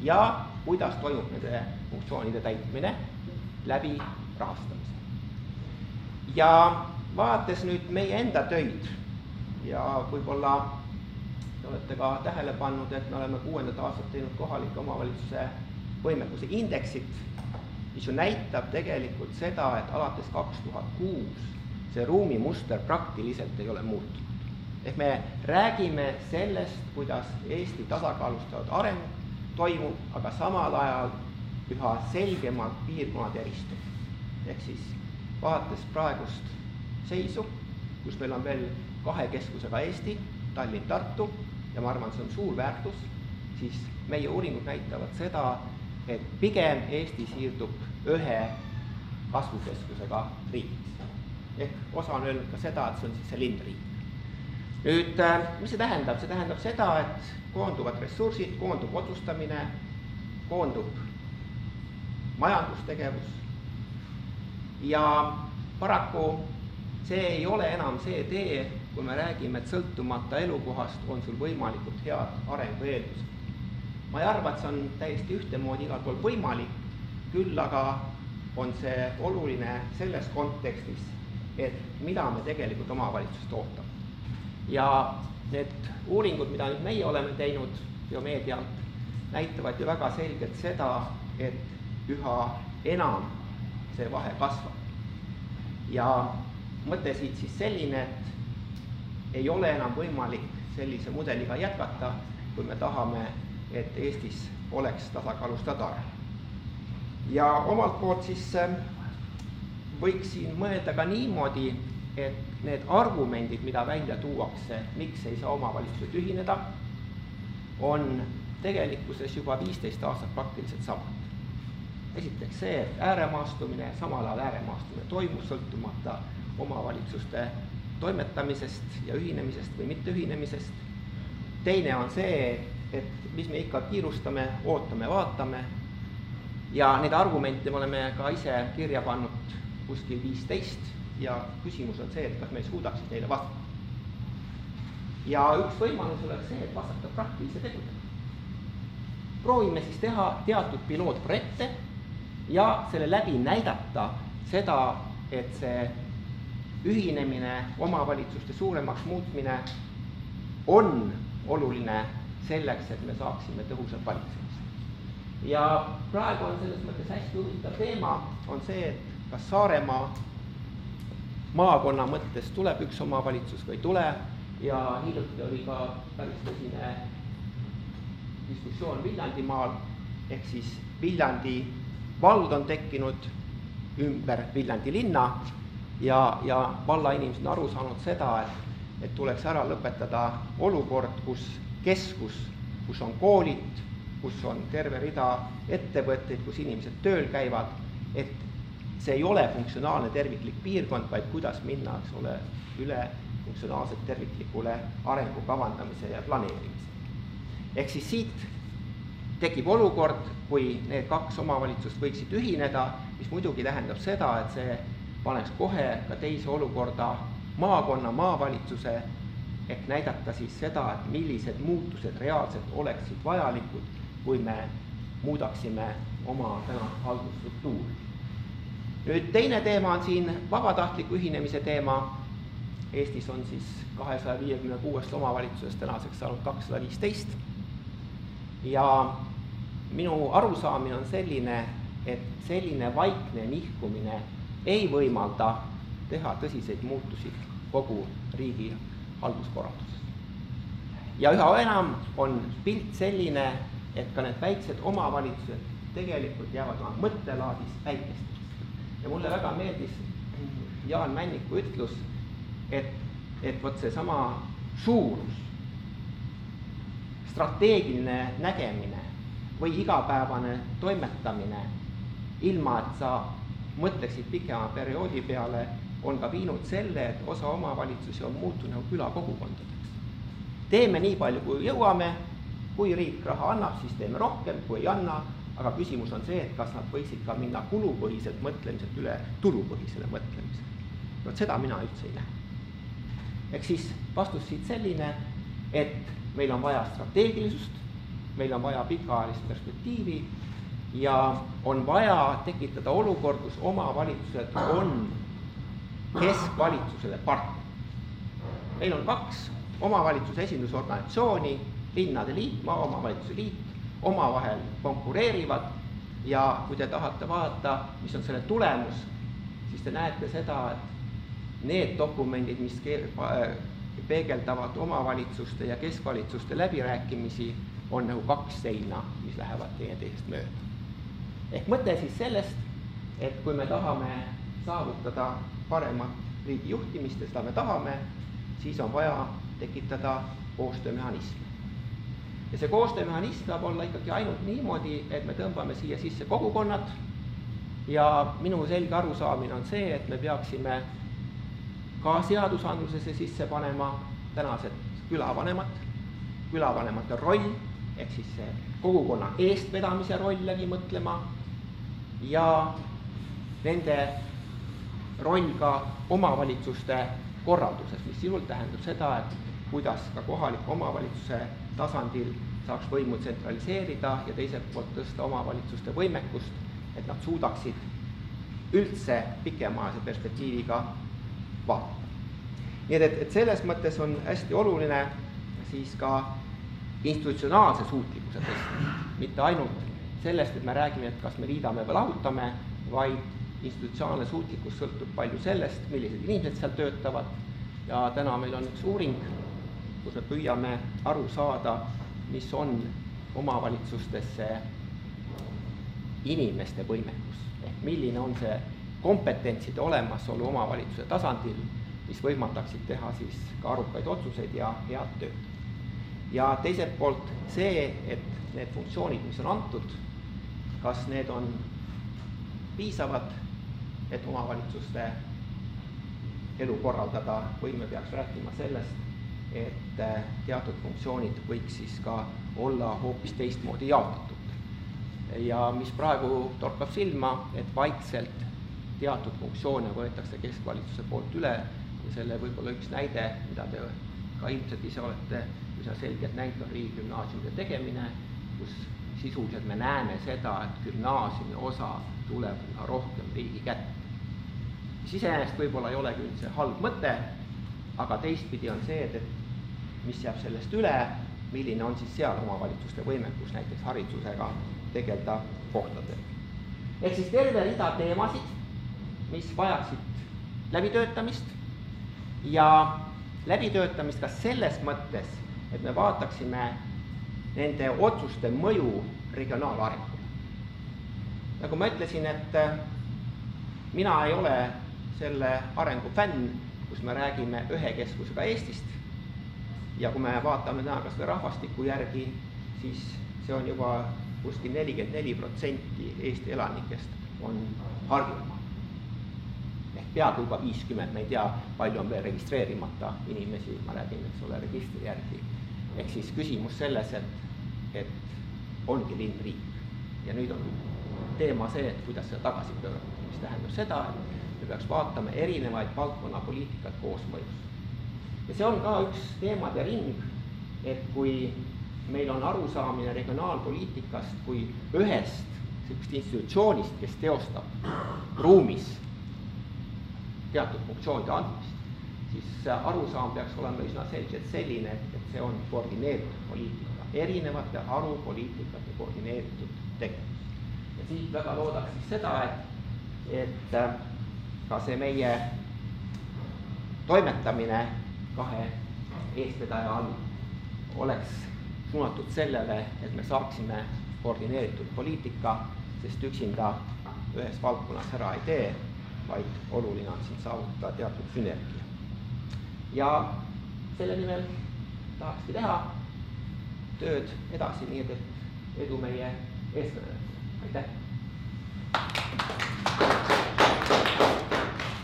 ja kuidas toimub nende funktsioonide täitmine läbi rahastamise. Ja vaates nüüd meie enda töid ja võib-olla te olete ka tähele pannud, et me oleme 6. aastat teinud kohalike omavalitsuse võimekuse indeksit, mis ju näitab tegelikult seda, et alates 2006 see ruumimuster praktiliselt ei ole muutunud. Ehk me räägime sellest, kuidas Eesti tasakaalustatud areng toimub, aga samal ajal üha selgemalt piirkonnad eristub. Ehk siis vaadates praegust seisu, kus meil on veel 2 keskusega Eesti, Tallinn, Tartu, ja ma arvan, see on suur väärtus, siis meie uuringud näitavad seda, et pigem Eesti siirdub 1 kasvukeskusega riigis. Ehk osa on öelnud ka seda, et see on siis see linnriik. Nüüd, mis see tähendab? See tähendab seda, et koonduvad ressursid, koondub otsustamine, koondub majandustegevus ja paraku see ei ole enam see tee, kui me räägime, et sõltumata elukohast on sul võimalikult head arengueeldused. Ma ei arva, et see on täiesti ühtemoodi igal pool võimalik, küll aga on see oluline selles kontekstis, et mida me tegelikult omavalitsust ootame. Ja need uuringud, mida nüüd meie oleme teinud Biomeedialt, näitavad ju väga selgelt seda, et üha enam see vahe kasvab. Ja mõte siit siis selline, et ei ole enam võimalik sellise mudeliga jätkata, kui me tahame, et Eestis oleks tasakaalustatud areng. Ja omalt poolt siis võiksin mõelda ka niimoodi, et need argumendid, mida välja tuuakse, miks ei saa omavalitsused ühineda, on tegelikkuses juba 15 aastat praktiliselt samad. Esiteks see, et ääremaastumine, samal ajal ääremaastumine toimub sõltumata omavalitsuste toimetamisest ja ühinemisest või mitte ühinemisest. Teine on see, et mis me ikka kiirustame, ootame, vaatame ja neid argumente me oleme ka ise kirja pannud kuskil 15 ja küsimus on see, et kas me ei suudaksid neile vastata. Ja üks võimalus oleks see, et vastata praktilise tegudega. Proovime siis teha teatud pilootprojekte ja selle läbi näidata seda, et see ühinemine, omavalitsuste suuremaks muutmine on oluline selleks, et me saaksime tõhusat valitsemist. Ja praegu on selles mõttes hästi huvitav teema, on see, et kas Saaremaa maakonna mõttes tuleb üks omavalitsus või ei tule ja hiljuti oli ka päris tõsine diskussioon Viljandimaal, ehk siis Viljandi vald on tekkinud ümber Viljandi linna ja valla inimesed on aru saanud seda, et tuleks ära lõpetada olukord, kus keskus, kus on koolid, kus on terve rida ettevõtteid, kus inimesed tööl käivad, et see ei ole funktsionaalne terviklik piirkond, vaid kuidas minna, eks ole, üle funktsionaalselt terviklikule arengu kavandamise ja planeerimise. Ehk siis siit tekib olukord, kui need kaks omavalitsust võiksid ühineda, mis muidugi tähendab seda, et see paneks kohe ka teise olukorda maakonna, maavalitsuse, ehk näidata siis seda, et millised muutused reaalselt oleksid vajalikud, kui me muudaksime oma tänast haldusstruktuuri. Nüüd teine teema on siin vabatahtliku ühinemise teema. Eestis on siis 256 omavalitsusest tänaseks saanud 215. Ja minu arusaamine on selline, et selline vaikne nihkumine ei võimalda teha tõsiseid muutusi kogu riigi halduskorralduses. Ja üha enam on pilt selline, et ka need väiksed omavalitsused tegelikult jäävad oma mõttelaadis väikesteks. Ja mulle väga meeldis Jaan Männiku ütlus, et võt see sama suurus, strateegiline nägemine või igapäevane toimetamine, ilma et sa mõtleksid pikema perioodi peale, on ka viinud selle, et osa omavalitsusi on muutunud külakogukondadeks. Teeme nii palju, kui jõuame, kui riik raha annab, siis teeme rohkem, kui ei anna, aga küsimus on see, et kas nad võiksid ka minna kulupõhiselt mõtlemiselt üle turupõhisele mõtlemisele. Vot seda mina üldse ei näe. Ehk siis vastus siit selline, et meil on vaja strateegilisust, meil on vaja pikaajalist perspektiivi ja on vaja tekitada olukord, kus omavalitsused on keskvalitsusele partner. Meil on kaks omavalitsuse esindusorganisatsiooni, linnade liit, maaomavalitsuse liit, omavahel konkureerivad ja kui te tahate vaadata, mis on selle tulemus, siis te näete seda, et need dokumendid, mis peegeldavad omavalitsuste ja keskvalitsuste läbirääkimisi, on nagu kaks seina, mis lähevad teineteisest mööda. Ehk mõte siis sellest, et kui me tahame saavutada paremat riigi juhtimist ja seda me tahame, siis on vaja tekitada koostöömehhanism. Ja see koostöömehhanism saab olla ikkagi ainult niimoodi, et me tõmbame siia sisse kogukonnad ja minu selge arusaamine on see, et me peaksime ka seadusandlusesse sisse panema tänased külavanemate roll, ehk siis see kogukonna eestvedamise roll läbi mõtlema ja nende roll ka omavalitsuste korralduses, mis sisult tähendab seda, et kuidas ka kohaliku omavalitsuse tasandil saaks võimu tsentraliseerida ja teiselt poolt tõsta omavalitsuste võimekust, et nad suudaksid üldse pikemaajalise perspektiiviga vaadata. Nii et selles mõttes on hästi oluline siis ka institutsionaalse suutlikkuse tõstmine, mitte ainult sellest, et me räägime, et kas me liidame või lahutame, vaid institutsionaalne suutlikkus sõltub palju sellest, millised inimesed seal töötavad ja täna meil on üks uuring, kus me püüame aru saada, mis on omavalitsustesse inimeste võimekus, ehk milline on see kompetentside olemasolu omavalitsuse tasandil, mis võimaldaksid teha siis ka arukaid otsuseid ja head tööd. Ja teiselt poolt see, et need funktsioonid, mis on antud, kas need on piisavad, et omavalitsuste elu korraldada või me peaks rääkima sellest, et teatud funktsioonid võiks siis ka olla hoopis teistmoodi jaotatud. Ja mis praegu torkab silma, et vaikselt teatud funktsioone võetakse keskvalitsuse poolt üle ja selle võib-olla üks näide, mida te ka ilmselt ise olete üsna selgelt näinud, on riigigümnaasiumide tegemine, kus sisuliselt me näeme seda, et gümnaasiumi osa tuleb üha rohkem riigi kätte. Mis iseenesest võib-olla ei ole küll see halb mõte, aga teistpidi on see, et mis jääb sellest üle, milline on siis seal omavalitsuste võimekus näiteks haridusega tegeleda kohtadel. Ehk siis terve rida teemasid, mis vajaksid läbitöötamist ja läbitöötamist ka selles mõttes, et me vaataksime nende otsuste mõju regionaalarengule. Nagu ma ütlesin, et mina ei ole selle arengu fänn, kus me räägime ühe keskusega Eestist ja kui me vaatame täna kas või rahvastiku järgi, siis see on juba kuskil 44% Eesti elanikest on Harjumaa. Ehk peaaegu juba 50, ma ei tea, palju on veel registreerimata inimesi, ma räägin, eks ole, registri järgi. Ehk siis küsimus selles, et ongi linn riik ja nüüd on teema see, et kuidas seda tagasi pöörata, mis tähendab seda, et me peaks vaatama erinevaid valdkonnapoliitikat koosmõjus. Ja see on ka üks teemade ring, et kui meil on arusaamine regionaalpoliitikast kui ühest sellist institutsioonist, kes teostab ruumis teatud funktsioonide andmist, siis arusaam peaks olema üsna selgelt selline, et see on koordineeritud poliitika, erinevate harupoliitikate koordineeritud tegevus. Ja siit väga loodaks siis seda, et ka see meie toimetamine kahe eestvedaja all oleks suunatud sellele, et me saaksime koordineeritud poliitika, sest üksinda ühes valdkonnas ära ei tee, vaid oluline on siin saavutada teatud sünergia. Ja selle nimel tahakski teha tööd edasi, nii et edu meie eestkõnelejatele. Aitäh!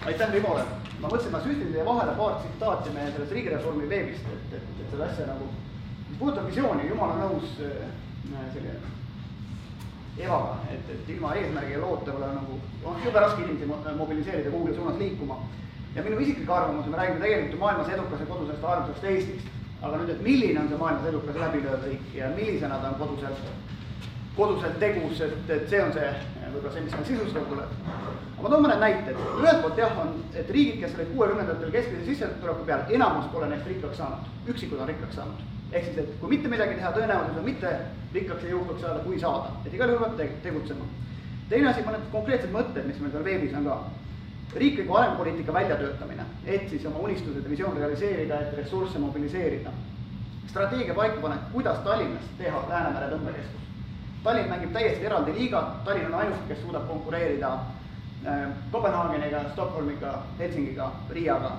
Aitäh Rivole! Ma mõtlesin, ma süstin teie vahele paar tsitaati meie sellest riigireformi veebist, et seda asja nagu, mis puudutab visiooni, jumala nõus selline evaga, et ilma eesmärgi ja lootavale nagu on jube raske inimesi mobiliseerida kuhugi suunas liikuma. Ja minu isiklik arvamus, me räägime tegelikult maailmas edukas ja kodusest arvusest Eestist, aga nüüd, et milline on see maailmas edukas läbilööv riik ja millisena ta on koduselt tegus, et see on see, võib-olla see, mis meil sisustada tuleb. Aga ma toon mõned näited. Ühelt poolt jah on, et riigid, kes olid 60-ndatel keskmise sissetuleku peal, enamus pole neist rikkaks saanud. Üksikud on rikkaks saanud. Ehk siis, et kui mitte midagi teha, tõenäoliselt on mitte rikkaks ja jõukaks saada, kui saada. Et igal juhul peab tegutsema. Teine asi, mõned konkreetsed mõtted, mis meil seal veebis on ka. Riikliku arengupoliitika väljatöötamine, et siis oma unistused ja visioon realiseerida, et ressursse mobiliseerida. Strateegia paikapanek, kuidas Tallinnast teha Läänemere tõmbekeskus. Tallinn mängib täiesti eraldi liigat, Tallinn on ainus, kes suudab konkureerida Kopenhaageniga, Stockholmiga, Helsingiga, Riiaga.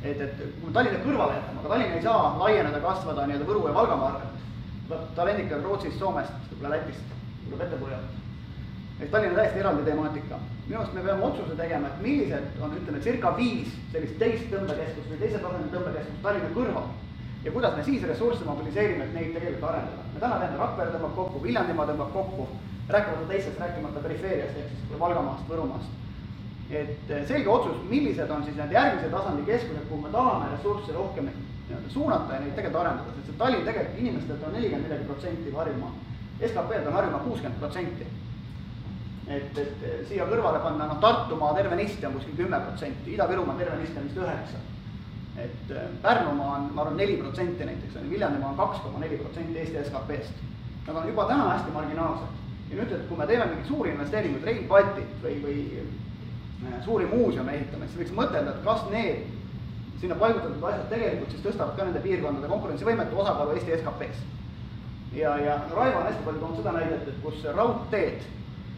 Et kui Tallinna kõrvale jätame, aga Tallinn ei saa laieneda, kasvada nii-öelda Võru ja Valgamaa arvelt. Talendikad Rootsist, Soomest, võib-olla Lätist, võib-olla Peterburijalt. Et Tallinn on täiesti eraldi temaatika. Minu arust me peame otsuse tegema, et millised on, ütleme, circa 5 sellist teist tõmbekeskust või teise tasandi tõmbekeskust Tallinna kõrval. Ja kuidas me siis ressursse mobiliseerime, et neid tegelikult arendada. Me täna teeme Rakvere tõmbab kokku, Viljandimaa tõmbab kokku, rääkimata teistest, rääkimata perifeeriast, ehk siis Valgamaast, Võrumaast. Et selge otsus, millised on siis need järgmise tasandi keskused, kuhu me tahame ressursse rohkem suunata ja neid tegelikult arendada. Sest see Tallinn tegelikult inimestelt on 40% Harjumaa. SKP-d on Harjumaa 60%. Et siia kõrvale panna, Tartumaa tervenisti on kuskil 10%, Ida-Virumaa tervenisti on vist 9%. Et Pärnumaa on, ma arvan, 4% näiteks, Viljandimaa on 2,4% Eesti SKP-st. Nad on juba täna hästi marginaalsed. Ja nüüd, et kui me teeme mingid suuri investeeringuid, Rail Baltic või suuri muuseume ehitame, siis võiks mõtelda, et kas need sinna paigutatud asjad tegelikult siis tõstavad ka nende piirkondade konkurentsivõimetu osakaalu Eesti SKP-s. Ja Raivo on hästi palju toonud seda näidet, et kus raudteed,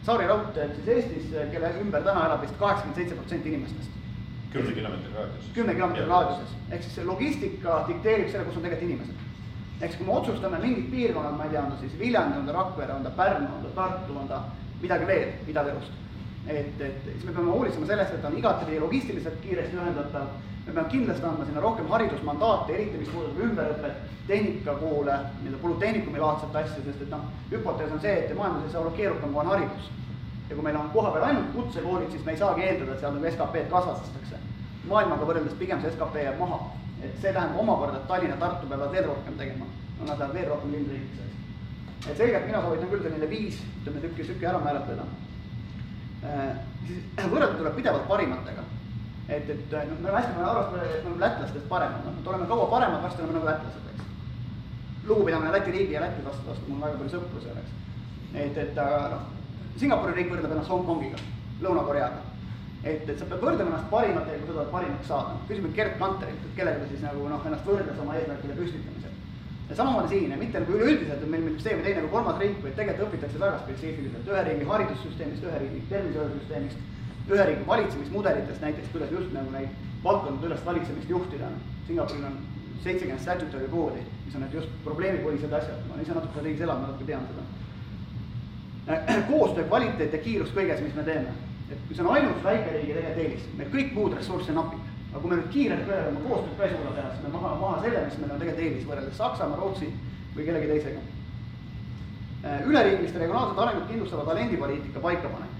Saari raudteed siis Eestis, kelle ümber täna elab vist 87% inimestest. 10 kilomeetri raadiuses. 10 kilomeetri raadiuses. Ehk siis see logistika dikteerib selle, kus on tegelikult inimesed. Ehk siis kui me otsustame mingid piirkonnad, ma ei tea, on ta siis Viljandi, on ta Rakvere, on ta Pärnu, on ta Tartu, on ta midagi veel Ida-Virust. Et siis me peame hoolitsema sellest, et on igatepidi logistiliselt kiiresti ühendatav. Me peame kindlasti andma sinna rohkem haridusmandaate, eriti mis puudutab ümberõpet, tehnikakoole, polütehnikumi laadset asja, sest et hüpotees on see, et maailmas ei saa olla keerukam, kui on haridus. Ja kui meil on koha peal ainult kutsekoolid, siis me ei saagi eeldada, et seal nagu SKP-d kasvatastakse. Maailmaga võrreldes pigem see SKP jääb maha. Et see tähendab omakorda, et Tallinna ja Tartu peavad veel rohkem tegema. Nad lähevad veel rohkem linnriikiks. Et selgelt mina soovitan küll selline 5 tükki ära määratleda. Siis võrrelda tuleb pidevalt parimatega. et noh, me hästi arvastame, et me oleme lätlastest paremad, noh, oleme kaua paremad, varsti oleme nagu lätlased, eks. Lugupidamine Läti riigi ja Läti vastu, mul on väga palju sõpru seal, eks. Et noh, Singapuri riik võrdleb ennast Hongkongiga, Lõuna-Koreaga. Et sa pead võrdlema ennast parimatega, kui sa tahad parimaks saada. Küsime Gerd Kanterilt, et kellega ta siis nagu noh, ennast võrdles oma eesmärkide püstitamisel. Ja samamoodi siin, mitte nagu üleüldiselt, et meil see või teine või kolmas riik, vaid tegelikult õpitakse väga spetsiifiliselt ühe riigi haridussüsteemist, ühe riigi tervishoiusüsteemist, ühe riigi valitsemismudelitest näiteks, kuidas just nagu neid valdkondade ülest valitsemist juhtida. Singapuril on 70 statutory board'i, mis on need just probleemipõhised asjad. Ma ise natuke riigis elan, ma natuke tean seda. Koostöö, kvaliteet ja kiirus kõiges, mis me teeme. Et kui see on ainult väikeriigi tegelikult eelis, meil kõik muud ressursse napib. Aga kui me nüüd kiirelt pöörame koostööd ka ei suuda teha, siis me magame maha selle, mis meil on tegelikult eelis võrreldes Saksamaa, Rootsi või kellegi teisega. Üleriigiliste regionaalsed arengud kindlustavad talendipoliitika paikapanek.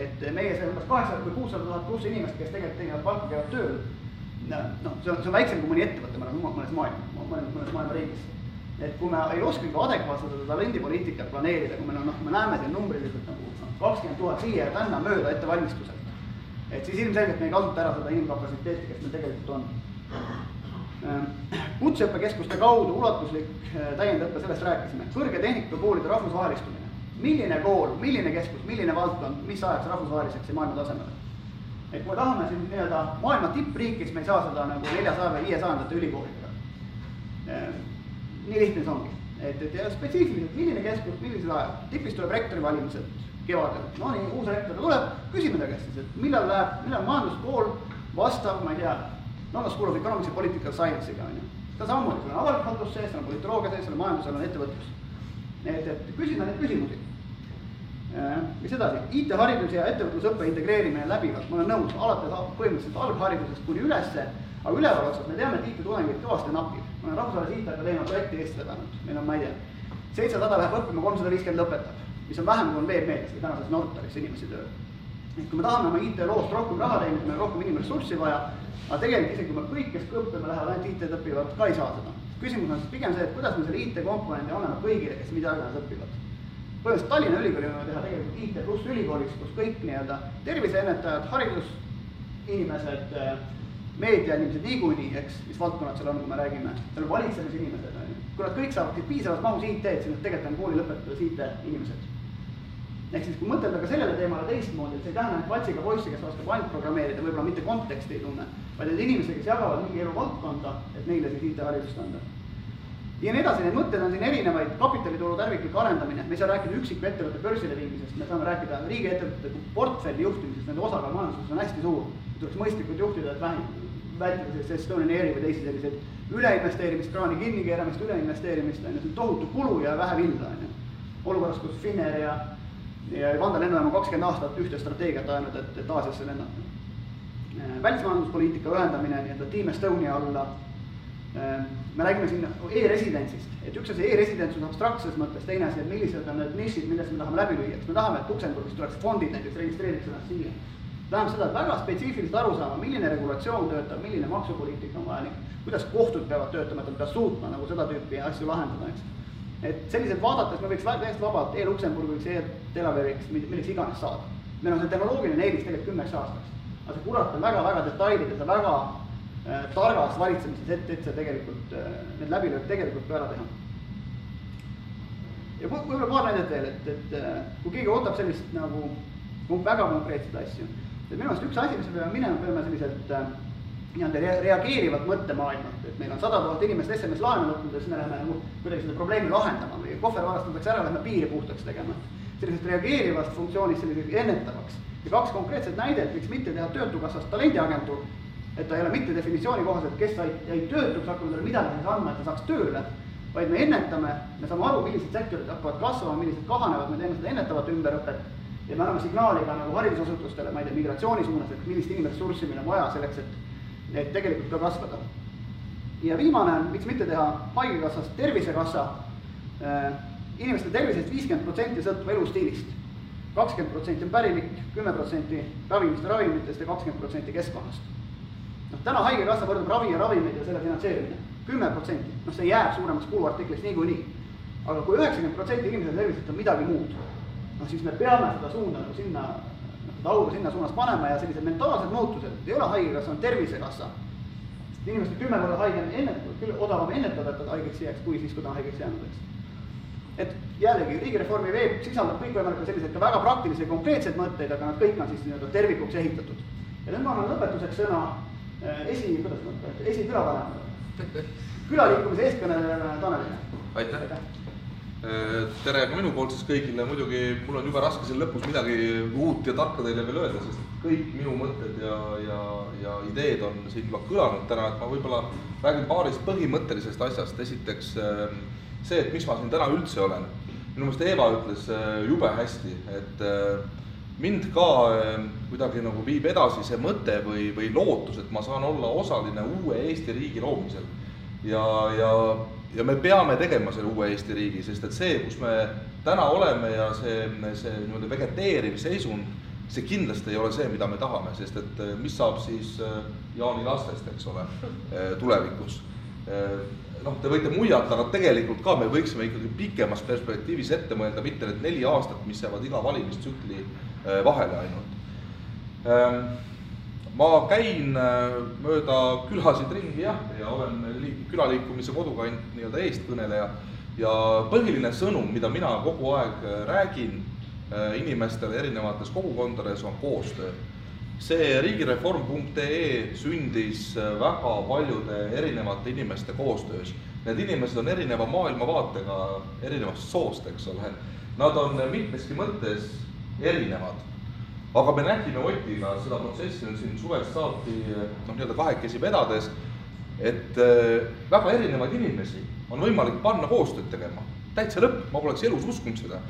Et meie see umbes 800 või 600 000 pluss inimest, kes tegelikult teenivad palka, käivad tööl, no, see on väiksem kui mõni ettevõte mõnes maailma riigis. Et kui me ei oska adekvaatselt seda talendipoliitikat planeerida, kui me näeme siin numbriliselt nagu 20 000 siia ja tänna mööda ettevalmistuselt, et siis ilmselgelt me ei kasuta ära seda inimkapatsiteeti, kes meil tegelikult on. Kutseõppekeskuste kaudu ulatuslik täiendõppe, sellest rääkisime. Kõrge tehnikakoolide rahvusvahelistumine. Milline kool, milline keskus, milline valdkond, mis ajaks rahvusvaheliseks ja maailma tasemele. Et kui me tahame siin nii-öelda maailma tippriikis, me ei saa seda nagu 400 või 500 ülikoolidega. Nii lihtne see ongi. Et spetsiifiliselt, milline keskus, millisel ajal. Tipis tuleb rektori valimised kevadel. No nii, uus rektor tuleb, küsime ta käest siis, et millal majanduskool vastab, ma ei tea, London School of Economics ja Political Science'iga, on ju. Ta samamoodi, seal on avalik haldus sees, seal on politoloogia sees, seal on majandus, seal on ettevõtlus. Et küsida neid küsimusi. Mis edasi? IT-haridus ja ettevõtlusõppe integreerimine läbivalt. Ma olen nõus, alates põhimõtteliselt algharidusest kuni ülesse, aga üleval otsas me teame, et IT-tudengid kõvasti napib. Ma olen rahvusvahelise IT-akadeemia projekti Eestis vedanud. Meil on, ma ei tea, 700 läheb õppima, 350 lõpetab, mis on vähem kui on veebmeedias või tänases Nortalis inimesi tööl. Et kui me tahame oma IT-loost rohkem raha teenida, meil on rohkem inimressurssi vaja, aga tegelikult isegi kui me kõik, kes õppima lähevad, ainult IT-d õpivad, ka ei saa seda. Küsimus on siis pigem see, et kuidas me selle IT-komponendi anname kõigile, kes midagi nad õpivad. Põhimõtteliselt Tallinna ülikooli võime teha tegelikult IT pluss ülikooliks, kus kõik nii-öelda terviseennetajad, haridusinimesed, meediainimesed niikuinii, eks, mis valdkonnad seal on, kui me räägime, seal on valitsemisinimesed. Kui nad kõik saavad piisavas mahus IT-d, siis nad tegelikult on kooli lõpetades IT-inimesed. Ehk siis kui mõtelda ka sellele teemale teistmoodi, et see ei tähenda patsiga poissi, kes oskab ainult programmeerida, võib-olla mitte konteksti ei tunne, vaid need inimesed, kes jagavad mingi elu valdkonda, et neile siis IT-haridust anda. Ja nii edasi, need mõtted on siin erinevaid, kapitalitulu terviklik arendamine, me ei saa rääkida üksiku ettevõtte börsile viimisest, me saame rääkida riigiettevõtete portfelli juhtimisest, nende osakaal majanduses on hästi suur, tuleks mõistlikult juhtida, et vältida sellist Estonian Airi või teisi selliseid üleinvesteerimist, kraani kinnikeeramist, üleinvesteerimist, on ju, tohutu kulu ja vähe vilda, on ju. Olukorras, kus Finnair ja Vanda lennujaam on 20 aastat ühte strateegiat ajanud, et Aasiasse lennata. Välismajanduspoliitika ühendamine nii-öelda Team Estonia alla. Me räägime siin e-residentsist, et üks asi e-residentsus abstraktses mõttes, teine asi, et millised on need nišid, millest me tahame läbi lüüa. Me tahame, et Luxemburgis tuleks fondid näiteks registreeriks ennast siia. Tähendab seda, et väga spetsiifiliselt aru saama, milline regulatsioon töötab, milline maksupoliitika on vajalik, kuidas kohtud peavad töötama, et nad peavad suutma nagu seda tüüpi asju lahendada, eks. Et selliselt vaadates me võiks täiesti vabalt e-Luxemburgiks, e-Tel Aviviks, milleks iganes saada. Meil on see tehnoloogiline eelis tegelikult 10 aastaks. Aga see kurat on väga detailides ja väga targas valitsemises, et see tegelikult, need läbilööd tegelikult ka ära teha. Ja võib-olla paar näidet veel, et kui keegi ootab sellist nagu väga konkreetset asju, et minu arust üks asi, mis me peame minema, peame selliselt reageerivad mõttemaailmat, et meil on 100 000 inimest SMS laenu võtnud ja siis me läheme kuidagi seda probleemi lahendama või kohver varastatakse ära, lähme piiri puhtaks tegema. Sellisest reageerivast funktsioonist selliseks ennetavaks. Ja 2 konkreetset näidet, miks mitte teha Töötukassast talendiagentuur, et ta ei ole mitte definitsiooni kohaselt, kes jäi töötuks, hakkame talle midagi siis andma, et ta saaks tööle, vaid me ennetame, me saame aru, millised sektorid hakkavad kasvama, millised kahanevad, me teeme seda ennetavat ümberõpet ja me anname signaali ka nagu haridusasutustele, ma ei tea, migratsiooni suunas, et millist inimressurssi meil on vaja selleks, et tegelikult ka kasvada. Ja viimane, miks mitte teha haigekassast tervisekassa, inimeste tervisest 50% sõltub elustiilist. 20% on pärilik, 10% ravimitest ja 20% keskkonnast. Täna haigekassa võrdub ravi ja ravimid ja selle finantseerimine. 10%, see jääb suuremaks kuluartiklist niikuinii. Aga kui 90% inimese tervisest on midagi muud, siis me peame seda suunda sinna augu sinna suunas panema ja sellised mentaalsed muutused, ei ole haigekassa, on tervisekassa. Inimesed 10 korda küll odavam ennetada, et haigeks jääks, kui siis, kui ta on haigeks jäänud, eks. Et jällegi, riigireformi veeb sisaldab kõikvõimalikult selliseid ka väga praktilisi ja konkreetseid mõtteid, aga nad kõik on siis tervikuks ehitatud. Ja nüüd ma annan lõpetuseks sõna esikülavanemale, külaliikumise eestkõnelejale Tanelile. Aitäh! Tere ka minu poolt siis kõigile, muidugi mul on juba raske siin lõpus midagi uut ja tarka teile veel öelda, sest kõik minu mõtted ja ideed on siin juba kõlanud täna, et ma võib-olla räägin paarist põhimõttelisest asjast. Esiteks see, et miks ma siin täna üldse olen. Minu meelest Eeva ütles jube hästi, et mind ka kuidagi nagu viib edasi see mõte või lootus, et ma saan olla osaline uue Eesti riigi loomisel. Ja me peame tegema selle uue Eesti riigi, sest et see, kus me täna oleme ja see vegeteeriv seisund, see kindlasti ei ole see, mida me tahame, sest et mis saab siis Jaani lastest, eks ole, tulevikus. Te võite muiata, aga tegelikult ka me võiksime ikkagi pikemas perspektiivis ette mõelda, mitte need 4 aastat, mis jäävad iga valimistsükli vahele ainult. Ma käin mööda külasid ringi ja olen külaliikumise kodukant eestkõneleja ja põhiline sõnum, mida mina kogu aeg räägin inimestele erinevates kogukondades, on koostöö. See riigireform.ee sündis väga paljude erinevate inimeste koostöös. Need inimesed on erineva maailmavaatega, erinevast soost, eks ole. Nad on mitmeski mõttes erinevad. Aga me nägime Otiga seda protsessi on siin suvest saati kahekesi vedades, et väga erinevaid inimesi on võimalik panna koostööd tegema. Täitsa lõpp, ma poleks elus uskunud seda.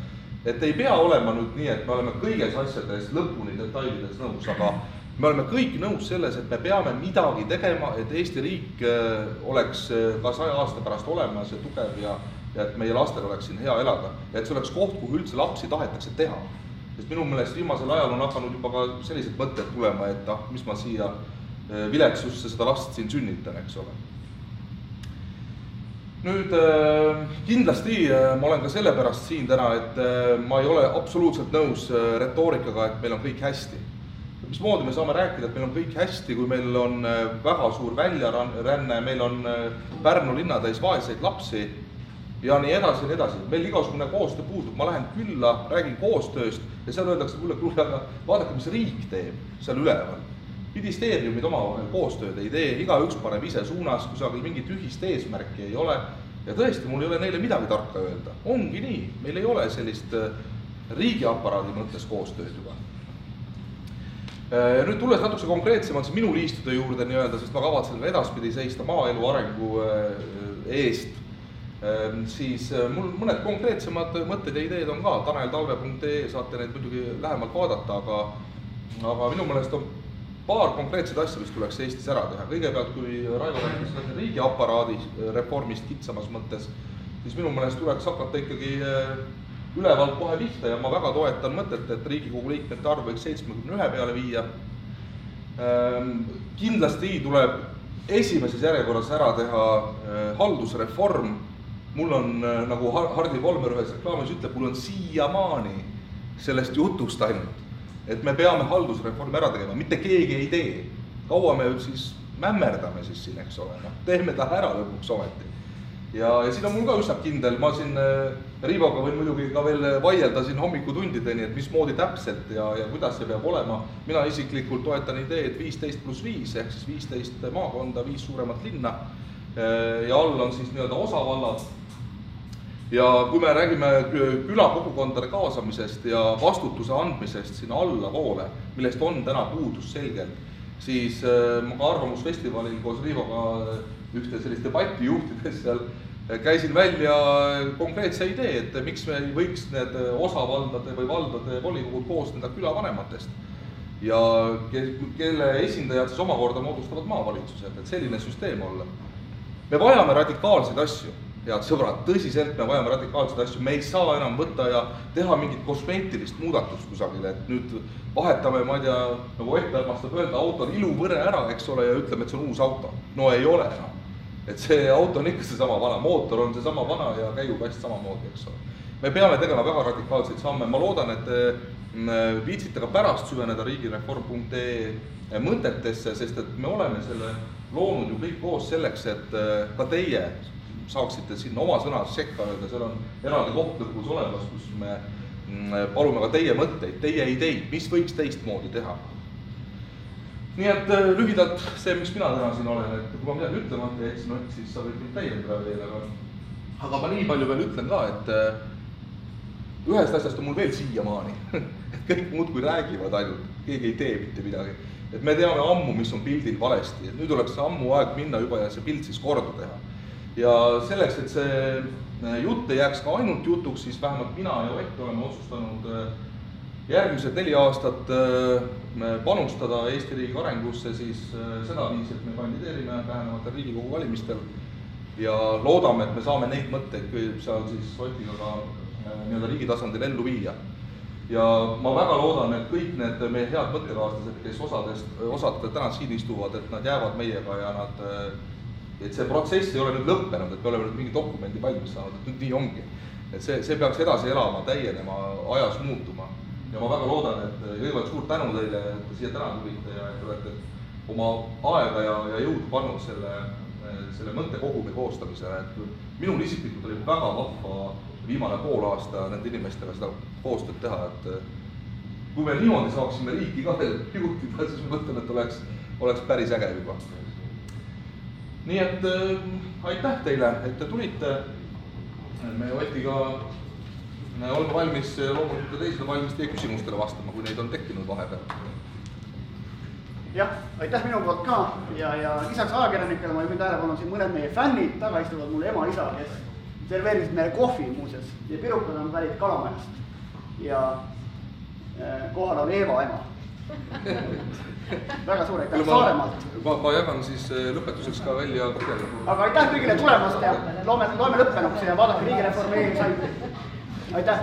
Et ei pea olema nüüd nii, et me oleme kõiges asjades lõpuni detailides nõus, aga me oleme kõik nõus selles, et me peame midagi tegema, et Eesti riik oleks ka 100 aasta pärast olemas ja tugev ja et meie lastel oleks siin hea elada. Ja et see oleks koht, kuhu üldse lapsi tahetakse teha. Sest minu meelest viimasel ajal on hakanud juba ka sellised mõtted tulema, et mis ma siia viletsusse seda last siin sünnitan, eks ole. Nüüd kindlasti ma olen ka sellepärast siin täna, et ma ei ole absoluutselt nõus retoorikaga, et meil on kõik hästi. Mismoodi me saame rääkida, et meil on kõik hästi, kui meil on väga suur väljaränne, meil on Pärnu linnatäis vaeseid lapsi ja nii edasi ja nii edasi. Meil igasugune koostöö puudub, ma lähen külla, räägin koostööst ja seal öeldakse, kuule, aga vaadake, mis riik teeb seal üleval. Ministeeriumid omavahel koostööd ei tee, igaüks paneb ise suunas, kusagil mingit ühist eesmärki ei ole. Ja tõesti, mul ei ole neile midagi tarka öelda. Ongi nii, meil ei ole sellist riigiaparaadi mõttes koostööd juba. Nüüd tulles natuke konkreetsemalt minu liistude juurde nii-öelda, sest ma kavatsen edaspidi seista maaelu arengu eest, siis mul mõned konkreetsemad mõtted ja ideed on ka. taneltalve.ee saate neid muidugi lähemalt vaadata, aga minu meelest on paar konkreetset asja, mis tuleks Eestis ära teha. Kõigepealt, kui Raivo rääkis riigiaparaadi reformist kitsamas mõttes, siis minu meelest tuleks hakata ikkagi ülevalt kohe pihta ja ma väga toetan mõtet, et Riigikogu liikmete arv võiks 71 peale viia. Kindlasti tuleb esimeses järjekorras ära teha haldusreform. Mul on, nagu Hardi Volmer ühes reklaamis ütleb, mul on siiamaani sellest jutust ainult, et me peame haldusreformi ära tegema, mitte keegi ei tee. Kaua me siis mämmerdame siis siin, eks ole, teeme ta ära lõpuks ometi. Ja siin on mul ka üsna kindel, ma siin Riivoga võin muidugi ka veel vaielda siin hommikutundideni, et mismoodi täpselt ja kuidas see peab olema. Mina isiklikult toetan ideed 15+5 ehk siis 15 maakonda, 5 suuremat linna ja all on siis nii-öelda osavallad. Ja kui me räägime külakogukondade kaasamisest ja vastutuse andmisest sinna allapoole, millest on täna puudus selgelt, siis ma ka Arvamusfestivalil koos Riivoga ühte sellist debatti juhtides seal käisin välja konkreetse idee, et miks me ei võiks need osavaldade või valdade volikogud koosneda külavanematest ja kelle esindajad siis omakorda moodustavad maavalitsused, et selline süsteem olla. Me vajame radikaalseid asju. Head sõbrad, tõsiselt me vajame radikaalseid asju, me ei saa enam võtta ja teha mingit kosmeetilist muudatust kusagile, et nüüd vahetame, ma ei tea, nagu Ott armastab öelda, autol iluvõre ära, eks ole, ja ütleme, et see on uus auto. No ei ole enam. Et see auto on ikka see sama vana, mootor on see sama vana ja käigukast samamoodi, eks ole. Me peame tegema väga radikaalseid samme, ma loodan, et viitsite ka pärast süveneda riigireform.ee mõtetesse, sest et me oleme selle loonud ju kõik koos selleks, et ka teie saaksite sinna oma sõnad sekka öelda, seal on eraldi koht lõpus olemas, kus me palume ka teie mõtteid, teie ideid, mis võiks teistmoodi teha. Nii et lühidalt see, miks mina täna siin olen, et kui ma midagi ütlemata jätsin, siis sa võid mind täiendada veel, aga ma nii palju veel ütlen ka, et ühest asjast on mul veel siiamaani, et kõik muudkui räägivad ainult, keegi ei tee mitte midagi. Et me teame ammu, mis on pildil valesti, et nüüd oleks ammu aeg minna juba ja see pilt siis korda teha. Ja selleks, et see jutt ei jääks ka ainult jutuks, siis vähemalt mina ja Ott oleme otsustanud järgmised 4 aastat panustada Eesti riigi arengusse siis seda viisi, et me kandideerime lähenevatel Riigikogu valimistel ja loodame, et me saame neid mõtteid seal siis Otiga ka riigi tasandil ellu viia. Ja ma väga loodan, et kõik need meie head mõttekaaslased, kes osad täna siin istuvad, et nad jäävad meiega ja et see protsess ei ole nüüd lõppenud, et me oleme nüüd mingi dokumendi valmis saanud, et nüüd nii ongi. Et see peaks edasi elama, täienema, ajas muutuma. Ja ma väga loodan, et kõigepealt suur tänu teile, et te siia täna tulite ja et olete oma aega ja jõud pannud selle mõttekogumi koostamisele. Et minul isiklikult oli väga vahva viimane pool aasta nende inimestega seda koostööd teha, et kui me niimoodi saaksime riiki ka veel juhtida, siis ma mõtlen, et oleks päris äge juba. Nii et aitäh teile, et te tulite. Me Otiga oleme valmis loomulikult ja teised valmis teie küsimustele vastama, kui neid on tekkinud vahepeal. Jah, aitäh minu poolt ka ja lisaks ajakirjanikele ma juhin tähelepanu siin mõned meie fännid, taga istuvad mul ema-isa, kes serveerisid meile kohvi muuseas ja pirukad on pärit Kalamajast ja kohal on Eeva ema. Väga suur aitäh Saaremaalt. Ma jagan siis lõpetuseks ka välja kirjaliku. Aga aitäh kõigile tulemast ja loeme lõppenuks ja vaadake riigireformi saite. Aitäh!